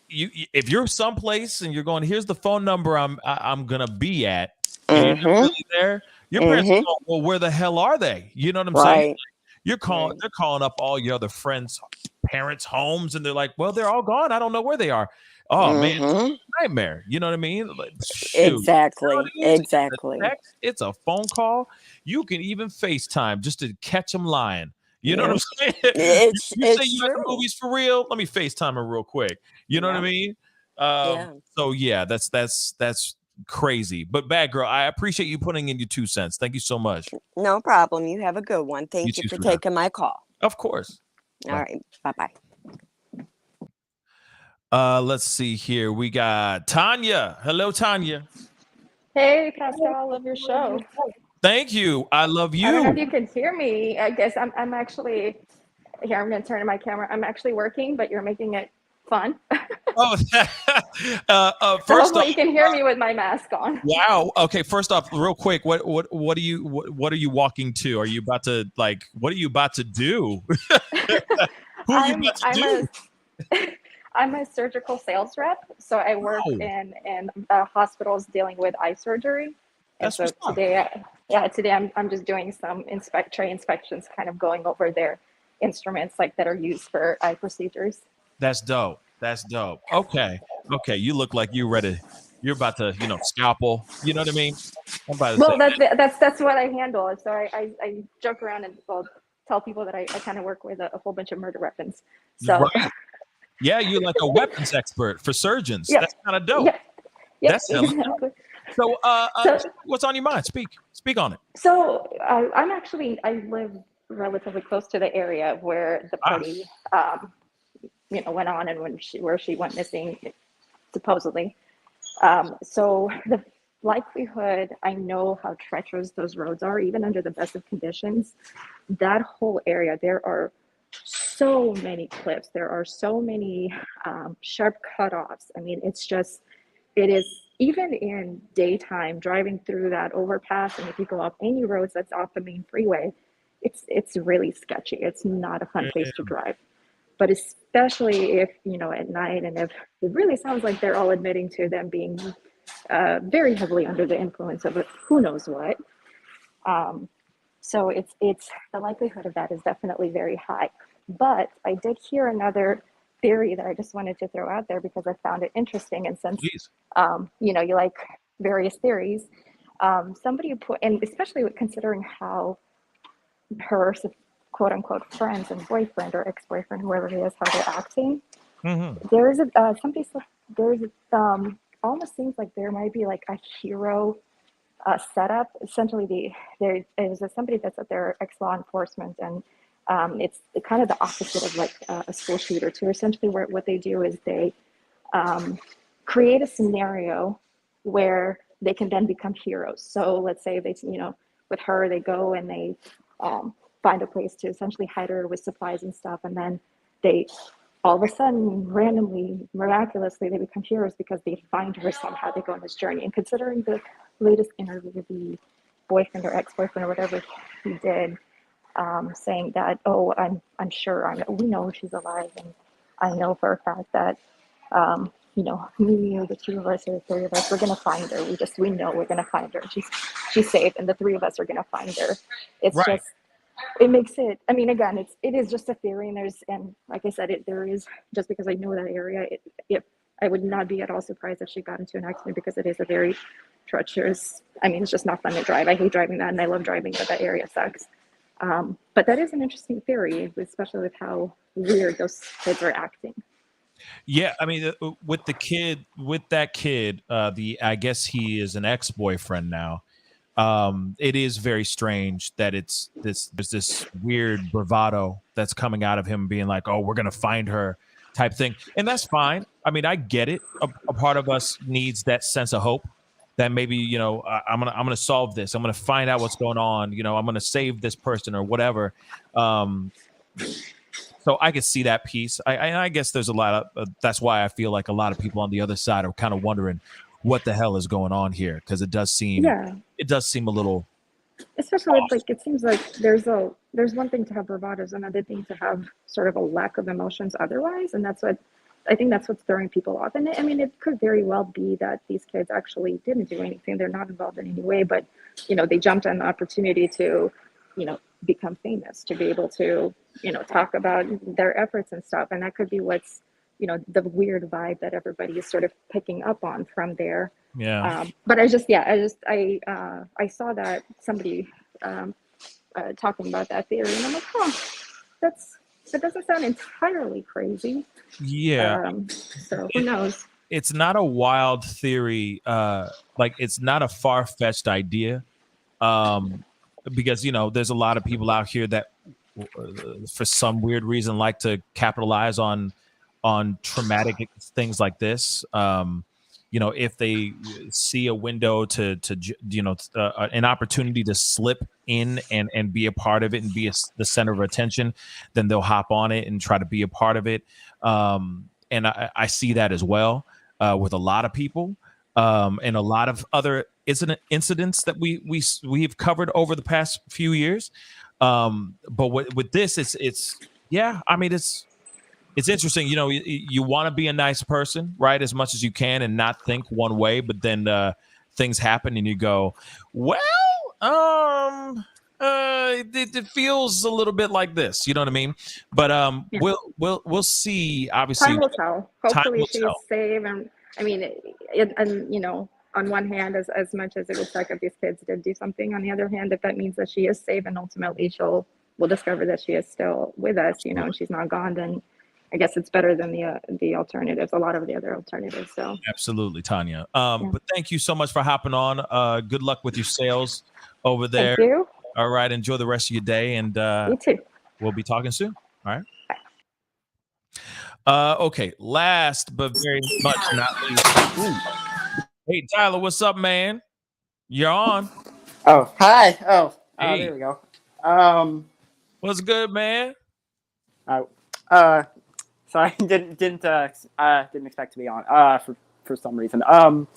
if you're someplace and you're going, here's the phone number I'm gonna be at, and you're not Mm-hmm. really there. Your parents are Mm-hmm. going, well, where the hell are they? You know what I'm saying? Right. You're calling, Right. they're calling up all your other friends' parents' homes, and they're like, well, they're all gone. I don't know where they are. Oh man, it's Mm-hmm. a nightmare. You know what I mean? Like, shoot. Exactly. Nowadays, it's a Exactly. text, it's a phone call. You can even FaceTime just to catch them lying. You know what I'm Mm. saying? You say It's you at the true. movies for real? Let me FaceTime her real quick. You know what I Yeah. mean? Yeah. So yeah, that's crazy. But bad girl, I appreciate you putting in your 2 cents. Thank you so much. No problem. You have a good one. You Thank you too, for sweetheart. taking my call. Of course. All Bye. right. Bye bye. Let's see here. We got Tanya. Hello, Tanya. Hey, Pascal, love your show. Thank you. I love I don't know if you. you can hear me. I guess I'm actually here. I'm going to turn on my camera. I'm actually working, but you're making it fun. Oh, So first off, hopefully you can hear me with my mask on. wow. Okay, first off, real quick, what are you walking to? Are you about to like what are you about to do? Who are you I'm about to I'm do? a I'm a surgical sales rep, so I work Oh, in hospitals dealing with eye surgery. And that's so what's up. today I'm just doing some tray inspections, kind of going over their instruments like that are used for eye procedures. That's dope. That's dope. Okay. Okay. You look like you ready. You're about to, scalpel. You know what I mean? I'm about to say Well, that's what I handle. So I joke around and tell people that I kind of work with a whole bunch of murder weapons. that. So Right. Yeah, you're like a weapons expert for surgeons. yeah, That's kind of dope. yeah, yep, That's hella dope. exactly. So, So what's on your mind? Speak on it. so I live relatively close to the area where the Ah, party went on and where she went missing supposedly. So the likelihood, I know how treacherous those roads are, even under the best of conditions. That whole area, there are so many cliffs. There are so many sharp cutoffs. I mean, it is, even in daytime, driving through that overpass, and if you go up any roads that's off the main freeway, it's really sketchy. It's not a fun place to drive. But especially if, at night, and if it really sounds like they're all admitting to them being very heavily under the influence of who knows what. Um, so it's the likelihood of that is definitely very high. But I did hear another theory that I just wanted to throw out there because I found it interesting. And since please. you like various theories, somebody put, and especially considering how her quote unquote friends and boyfriend or ex-boyfriend, whoever he is, how they're acting. Mm-hmm. There is almost seems like there might be like a hero setup. Essentially, there is somebody that's at their ex-law enforcement, and it's kind of the opposite of like a school shooter too. Essentially, what they do is they create a scenario where they can then become heroes. So let's say with her, they go and they find a place to essentially hide her with supplies and stuff, and then they all of a sudden, randomly, miraculously, they become heroes because they find her somehow. They go on this journey. And considering the latest interview with the boyfriend or ex-boyfriend or whatever he did, saying that, oh, I'm sure, we know she's alive, and I know for a fact that, me or the two of us or the three of us, we're gonna find her. We know we're gonna find her. She's safe, and the three of us are gonna find her. It's Right. just, it makes it, I mean, again, it is just a theory, and like I said, there is, just because I know that area, I would not be at all surprised if she got into an accident, because it is a very treacherous, I mean, it's just not fun to drive. I hate driving that, and I love driving, but that area sucks. But that is an interesting theory, especially with how weird those kids are acting. Yeah, I mean, with that kid, I guess he is an ex-boyfriend now. it is very strange that there's this weird bravado that's coming out of him being like, oh, we're gonna find her type thing. And that's fine. I mean, I get it. A part of us needs that sense of hope that maybe, I'm gonna solve this. I'm gonna find out what's going on. I'm gonna save this person or whatever. So I could see that piece. I guess there's a lot of that's why I feel like a lot of people on the other side are kind of wondering what the hell is going on here, because it does seem a little, especially like it seems like there's one thing to have bravado, there's another thing to have sort of a lack of emotions otherwise, and that's what's throwing people off. And I mean, it could very well be that these kids actually didn't do anything, they're not involved in any way, but they jumped on the opportunity to become famous, to be able to talk about their efforts and stuff, and that could be what's the weird vibe that everybody is sort of picking up on from there. But I saw that somebody talking about that theory, and I'm like, that doesn't sound entirely crazy. So who knows? It's not a wild theory. Like, it's not a far-fetched idea. Because there's a lot of people out here that for some weird reason like to capitalize on traumatic things like this. If they see a window to an opportunity to slip in and be a part of it and be the center of attention, then they'll hop on it and try to be a part of it. And I see that as well with a lot of people. And a lot of other incidents that we've covered over the past few years. But with this, it's interesting. You want to be a nice person, right, as much as you can, and not think one way. But then things happen, and you go, well, it feels a little bit like this. You know what I mean? But we'll see. Obviously, time will tell. Hopefully, she's safe. And I mean, on one hand, as much as it would suck if these kids did do something, on the other hand, if that means that she is safe and ultimately we'll discover that she is still with us, and she's not gone, then I guess it's better than the alternatives, a lot of the other alternatives. So absolutely, Tanya. But thank you so much for hopping on. Good luck with your sales over there. Thank you. All right, enjoy the rest of your day, and you too. We'll be talking soon. All right. Okay, last but very much not least. Ooh. Hey, Tyler, what's up, man? You're on. Oh, hi. Hey. There we go. What's good, man? Sorry, didn't expect to be on. For some reason. But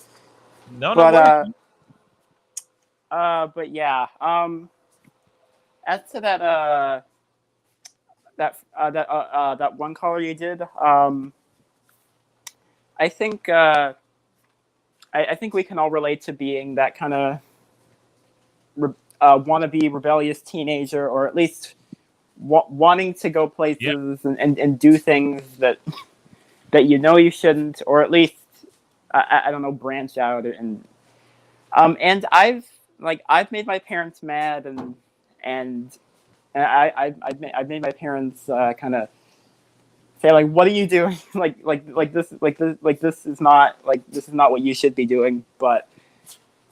yeah. As to that one caller you did, I think I think we can all relate to being that kind of wannabe rebellious teenager, or at least wanting to go places and do things that you shouldn't, or at least I don't know, branch out and I've made my parents mad, and I've made my parents kind of say, like, what are you doing? This is not what you should be doing. But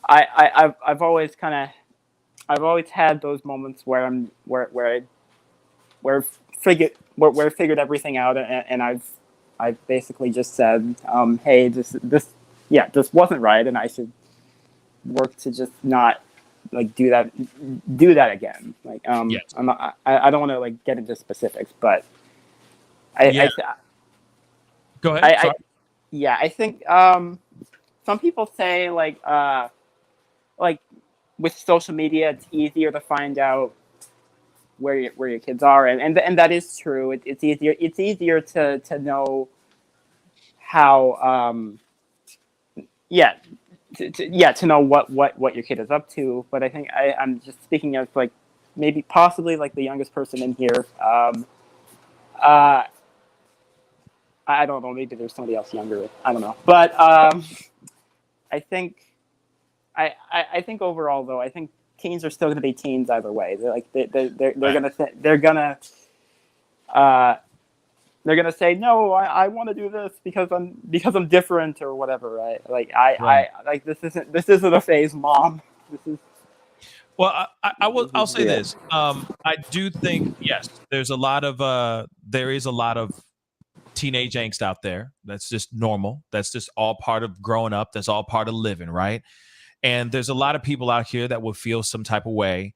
I've always had those moments where I figured everything out, and I've basically just said, hey, this wasn't right, and I should work to just not do that again. Yes. I don't want to get into specifics, but go ahead. I think some people say with social media it's easier to find out where your kids are, and that is true. It's easier to know how to know what your kid is up to. But I think I'm just speaking of maybe possibly the youngest person in here. I don't know. Maybe there's somebody else younger. I don't know. But I think overall, though, I think teens are still going to be teens either way. They're gonna say, no, I want to do this because I'm different or whatever, right? This isn't a phase, Mom. Well, I'll say Yeah. this. I do think yes, there is a lot of teenage angst out there. That's just normal. That's just all part of growing up. That's all part of living, right? And there's a lot of people out here that will feel some type of way,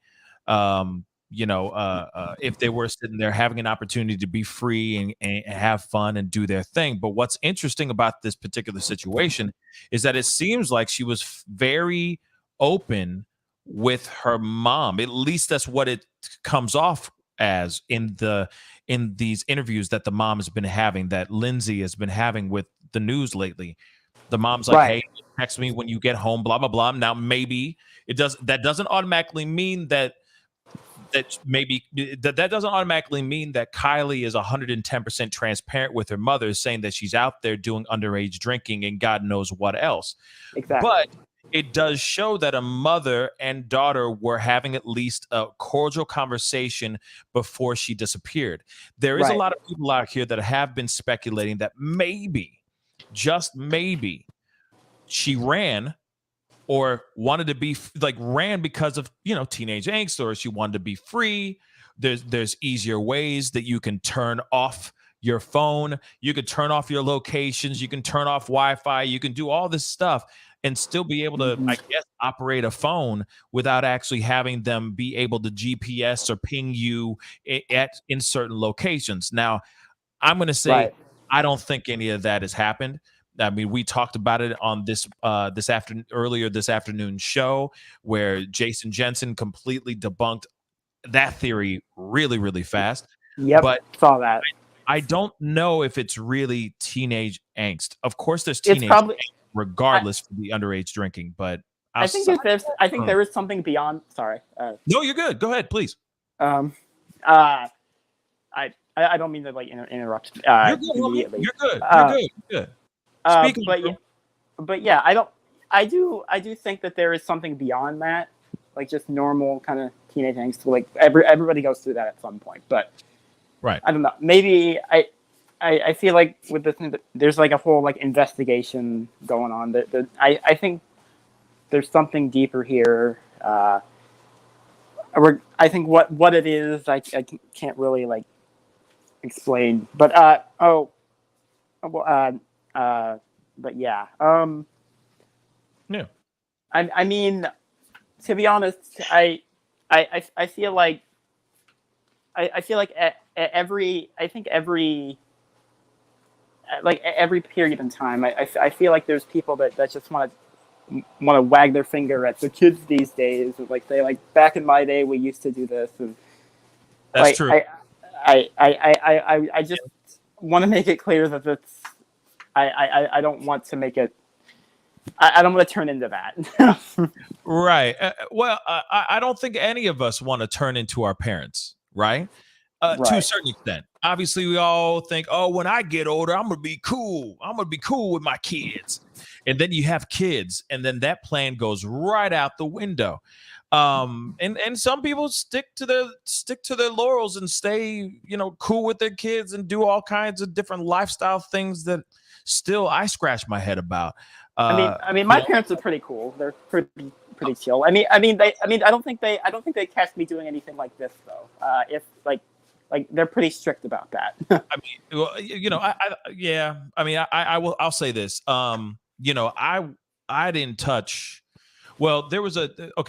if they were sitting there having an opportunity to be free and have fun and do their thing. But what's interesting about this particular situation is that it seems like she was very open with her mom. At least that's what it comes off as in these interviews that the mom has been having, that Lindsay has been having with the news lately. The mom's like, Right. "Hey, text me when you get home." Blah blah blah. Now maybe that doesn't automatically mean that that doesn't automatically mean that Kylie is 110% transparent with her mother, saying that she's out there doing underage drinking and God knows what else. Exactly. But it does show that a mother and daughter were having at least a cordial conversation before she disappeared. There is a Right. lot of people out here that have been speculating that maybe, just maybe, she ran or wanted to be ran because of teenage angst, or she wanted to be free. There's easier ways that you can turn off your phone. You could turn off your locations. You can turn off Wi-Fi. You can do all this stuff and still be able to, I guess, operate a phone without actually having them be able to GPS or ping you in certain locations. Now, I'm going to say Right. I don't think any of that has happened. I mean, we talked about it on this earlier this afternoon show, where Jason Jensen completely debunked that theory really, really fast. Yep. But Saw that. I don't know if it's really teenage angst. Of course, there's It's teenage probably. angst regardless for the underage drinking, but I think there is something beyond. Sorry. No, you're good. Go ahead, please. I don't mean to interrupt. You're good, homie. Immediately. You're good. You're good. You're good. Speak but yeah, I do think that there is something beyond that, like just normal kind of teenage angst. Like everybody goes through that at some point, but right. I don't know. Maybe I feel like with this, there's like a whole like investigation going on. I think there's something deeper here. I think what it is, I can't really like explain. But but yeah. Yeah. I mean, to be honest, I feel like every period in time, I feel like there's people that just want to wag their finger at the kids these days, and like say like back in my day we used to do this, and that's true. I just want to make it clear that that's I don't want to make it. I don't want to turn into that. Right. Well, I don't think any of us want to turn into our parents, right? To a certain extent. Obviously, we all think, oh, when I get older, I'm going to be cool. I'm going to be cool with my kids. And then you have kids, and then that plan goes right out the window. And some people stick to their laurels and stay, cool with their kids and do all kinds of different lifestyle things that still I scratch my head about. I mean, my parents are pretty cool. They're pretty chill. I don't think they catch me doing anything like this though. If like they're pretty strict about that. I mean, well, I'll say this. I didn't touch. Well, there was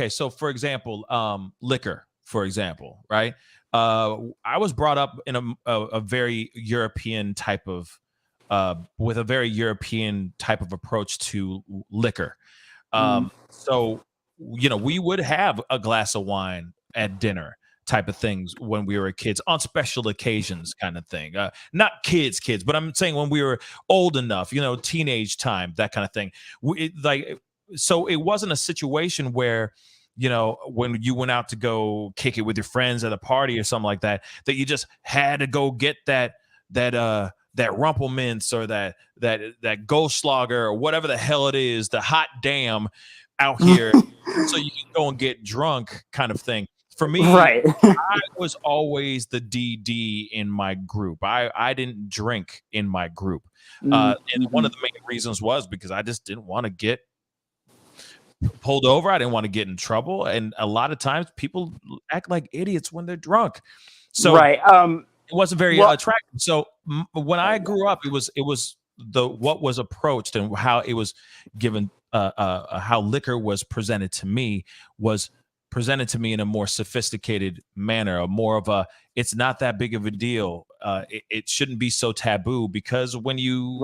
so for example, liquor, for example, right? I was brought up in a very European type of with a very European type of approach to liquor. So, we would have a glass of wine at dinner type of things when we were kids on special occasions kind of thing. Not kids, but I'm saying when we were old enough, teenage time, that kind of thing. So it wasn't a situation where, when you went out to go kick it with your friends at a party or something like that, that you just had to go get that Rumpelmints or that Goldschlager or whatever the hell it is, the hot damn out here, so you can go and get drunk kind of thing. For me, right. I was always the DD in my group. I didn't drink in my group. And one of the main reasons was because I just didn't want to get pulled over. I didn't want to get in trouble. And a lot of times people act like idiots when they're drunk. So Right. it wasn't very Well, attractive. So when I grew up, it was what was approached and how it was given, how liquor was presented to me was presented to me in a more sophisticated manner, a more of a, it's not that big of a deal. It shouldn't be so taboo, because when you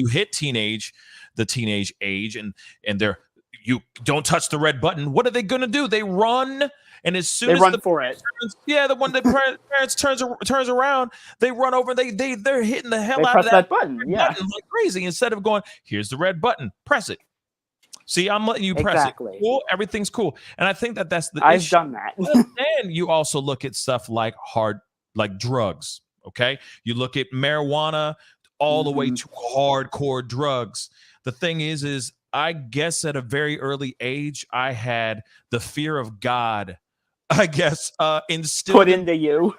hit the teenage age, and they're, you don't touch the red button, what are they going to do? They run. And as soon they as run the for it. the one that parents turns around, they run over. They're hitting the hell They out press of that button. Yeah. button like crazy, instead of going, here's the red button, press it. See, I'm letting you press Exactly. it. Cool, everything's cool. And I think that's the I've issue. done that. But then you also look at stuff like drugs. Okay, you look at marijuana, all the way to hardcore drugs. The thing is I guess at a very early age, I had the fear of God, I guess, instilled Put into you.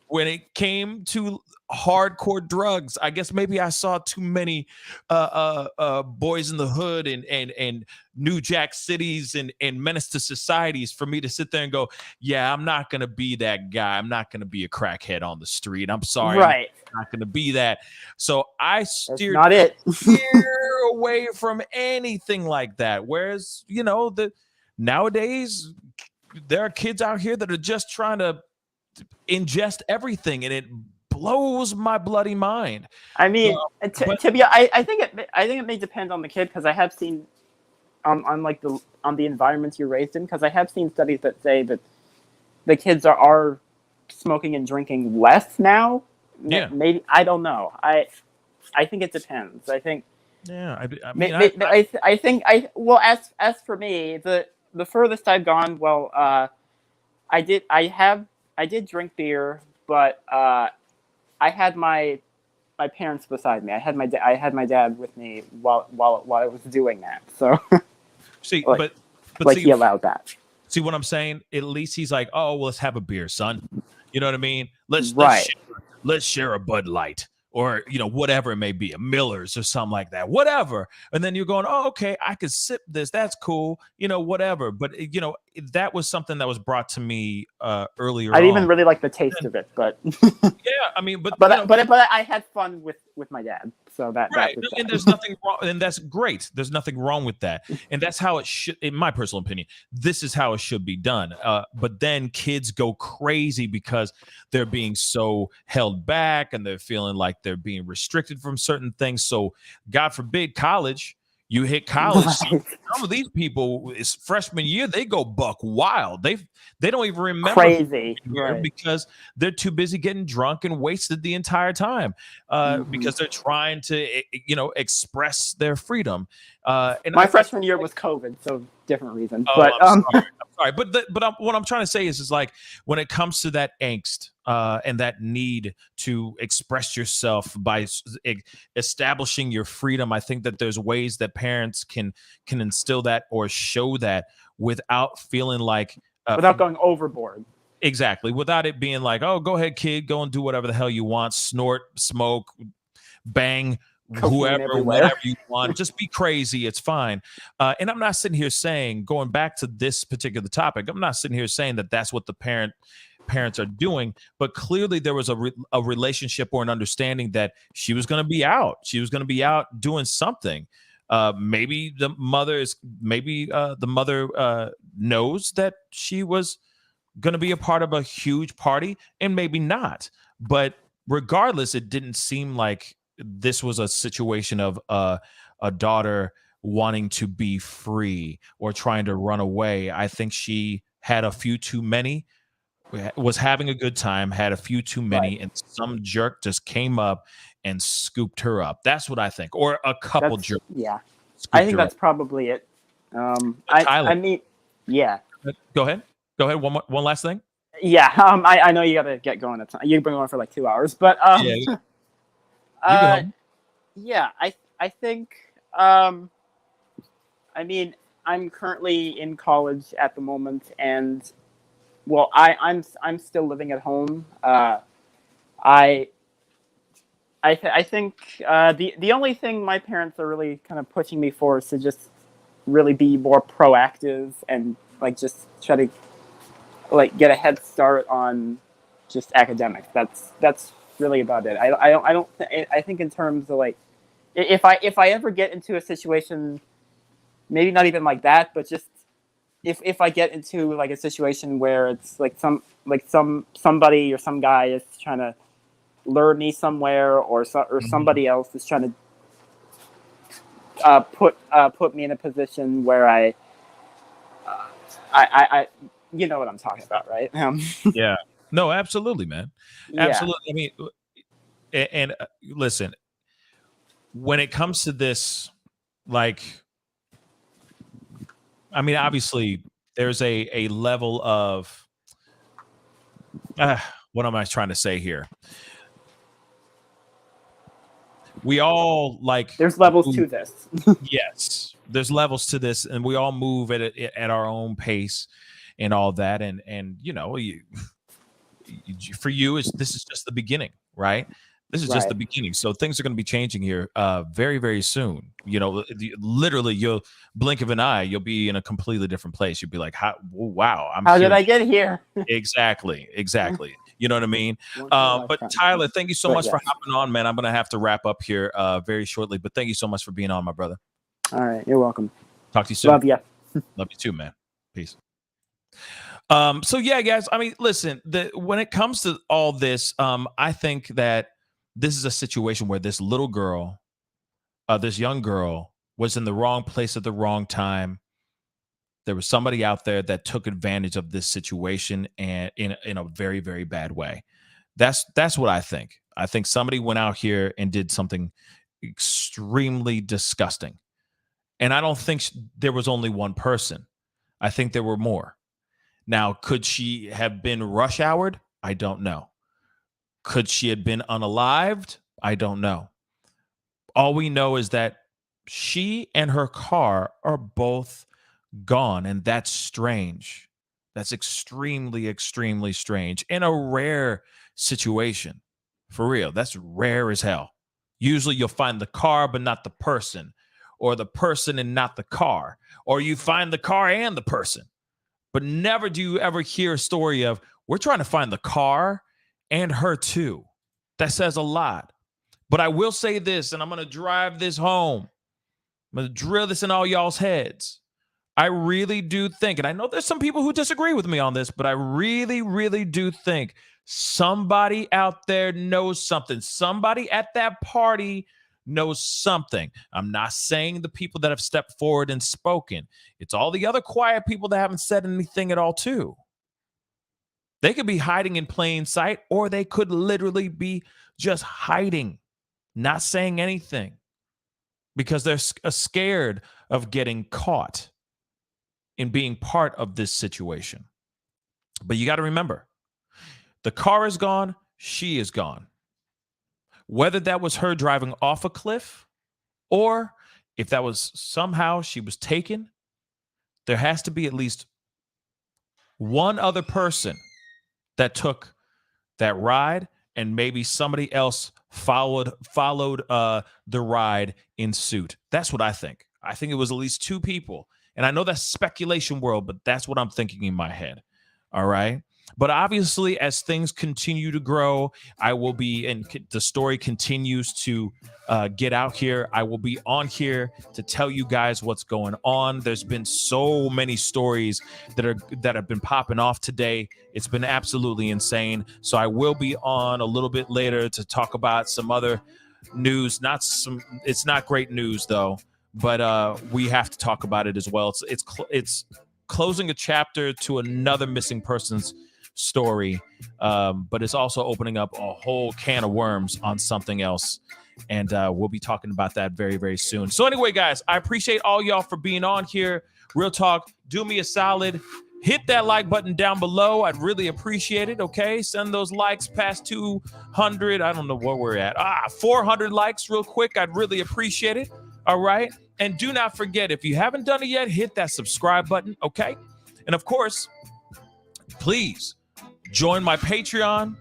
when it came to hardcore drugs. I guess maybe I saw too many Boys in the Hood and New Jack Cities and Menace to Societies for me to sit there and go, yeah, I'm not gonna be that guy. I'm not gonna be a crackhead on the street. I'm sorry, Right. I'm not gonna be that. So I steered not it. away from anything like that. Whereas, nowadays there are kids out here that are just trying to ingest everything, and it blows my bloody mind. I mean, to be, I think it may depend on the kid, because I have seen on the environments you're raised in, because I have seen studies that say that the kids are smoking and drinking less now. Yeah. Maybe, I don't know. I think it depends. I think. Yeah, I think as for me, the furthest I've gone, I did drink beer, but I had my parents beside me. I had my dad with me while I was doing that. So see, but see, he allowed that. See what I'm saying? At least he's like, oh, well, let's have a beer, son. You know what I mean? Let's share a Bud Light, or whatever it may be, a Miller's or something like that, whatever. And then you're going, oh, okay, I could sip this, that's cool, whatever. But that was something that was brought to me earlier. I didn't even really like the taste of it, but yeah, I mean, but I had fun with my dad, so that right. was And there's nothing wrong, and that's great. There's nothing wrong with that, and that's how it should, in my personal opinion. This is how it should be done. But then kids go crazy because they're being so held back, and they're feeling like they're being restricted from certain things. So, God forbid, college. You hit college. Right. Some of these people, it's freshman year, they go buck wild. They don't even remember crazy, right. because they're too busy getting drunk and wasted the entire time because they're trying to express their freedom. And my freshman year was COVID, so different reason. Oh, but I'm sorry. But what I'm trying to say is like when it comes to that angst and that need to express yourself by establishing your freedom, I think that there's ways that parents can instill that or show that without feeling like without going overboard. Exactly, without it being like, oh, go ahead, kid, go and do whatever the hell you want, snort, smoke, bang. Whoever, whatever you want, just be crazy. It's fine. And I'm not sitting here saying, going back to this particular topic, I'm not sitting here saying that that's what the parents are doing. But clearly, there was a relationship or an understanding that she was going to be out. She was going to be out doing something. Maybe the mother knows that she was going to be a part of a huge party, and maybe not. But regardless, it didn't seem like this was a situation of a daughter wanting to be free or trying to run away. I think she had a few too many, was having a good time, had a few too many, and some jerk just came up and scooped her up. That's what I think. Or a couple jerks. Yeah. I think that's probably it. I mean, yeah. Go ahead. One last thing. Yeah. I know you got to get going. You've been going for like 2 hours, but yeah, I think I mean, I'm currently in college at the moment, and I'm still living at home. I think the only thing my parents are really kind of pushing me for is to just really be more proactive and like just try to like get a head start on just academics. That's really about it. I think in terms of like if I ever get into a situation, maybe not even like that, but just if I get into like a situation where it's like somebody or some guy is trying to lure me somewhere, or somebody else is trying to put me in a position where I you know what I'm talking about, right? Yeah. No, absolutely, man. Yeah. Absolutely. I mean, and listen, when it comes to this, like, I mean, obviously, there's a level of what am I trying to say here? We all like there's levels to this. Yes, there's levels to this, and we all move at our own pace and all that. And you know, for you, this is just the beginning, right? This is just the beginning. So things are going to be changing here very, very soon. You know, literally, you'll blink of an eye, you'll be in a completely different place. You'll be like, wow, How did I get here? Exactly. You know what I mean? But Tyler, thank you so much for hopping on, man. I'm going to have to wrap up here very shortly, but thank you so much for being on, my brother. All right. You're welcome. Talk to you soon. Love you. Love you too, man. Peace. So yeah, guys, I mean, listen, when it comes to all this, I think that this is a situation where this little girl, this young girl, was in the wrong place at the wrong time. There was somebody out there that took advantage of this situation and in a very, very bad way. That's what I think. I think somebody went out here and did something extremely disgusting. And I don't think there was only one person. I think there were more. Now, could she have been rush houred? I don't know. Could she have been unalived? I don't know. All we know is that she and her car are both gone, and that's strange. That's extremely, extremely strange in a rare situation. For real, that's rare as hell. Usually you'll find the car but not the person, or the person and not the car, or you find the car and the person. But never do you ever hear a story of, we're trying to find the car and her too. That says a lot. But I will say this, and I'm going to drive this home. I'm going to drill this in all y'all's heads. I really do think, and I know there's some people who disagree with me on this, but I really, really do think somebody out there knows something. Somebody at that party knows something. I'm not saying the people that have stepped forward and spoken. It's all the other quiet people that haven't said anything at all too. They could be hiding in plain sight, or they could literally be just hiding, not saying anything because they're scared of getting caught in being part of this situation. But you got to remember, the car is gone, she is gone. Whether that was her driving off a cliff, or if that was somehow she was taken, there has to be at least one other person that took that ride, and maybe somebody else followed the ride in suit. That's what I think. I think it was at least two people. And I know that's speculation world, but that's what I'm thinking in my head. All right. But obviously, as things continue to grow, I will be, and the story continues to get out here, I will be on here to tell you guys what's going on. There's been so many stories that have been popping off today. It's been absolutely insane. So I will be on a little bit later to talk about some other news. It's not great news though, but we have to talk about it as well. It's closing a chapter to another missing persons story, but it's also opening up a whole can of worms on something else, and we'll be talking about that very, very soon. So anyway, guys, I appreciate all y'all for being on here. Real talk, do me a solid, hit that like button down below. I'd really appreciate it. Okay, send those likes past 200. I don't know where we're at. 400 likes real quick. I'd really appreciate it. All right, and do not forget, if you haven't done it yet, hit that subscribe button. Okay, and of course, please join my Patreon.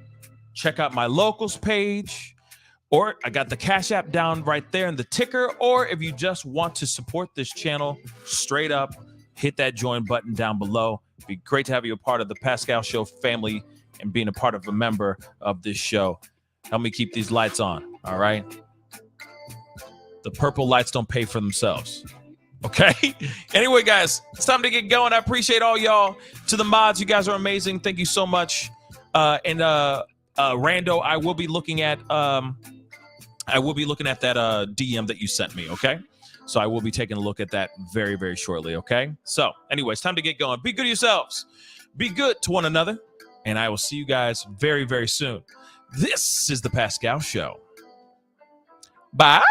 Check out my locals page. Or I got the Cash App down right there in the ticker. Or if you just want to support this channel straight up, hit that join button down below. It'd be great to have you a part of the Pascal Show family and being a part of a member of this show. Help me keep these lights on, all right? The purple lights don't pay for themselves. Okay? Anyway, guys, it's time to get going. I appreciate all y'all. To the mods, you guys are amazing. Thank you so much. Rando, I will be looking at that DM that you sent me, okay? So I will be taking a look at that very, very shortly, okay? So, anyways, time to get going. Be good to yourselves. Be good to one another. And I will see you guys very, very soon. This is the Pascal Show. Bye.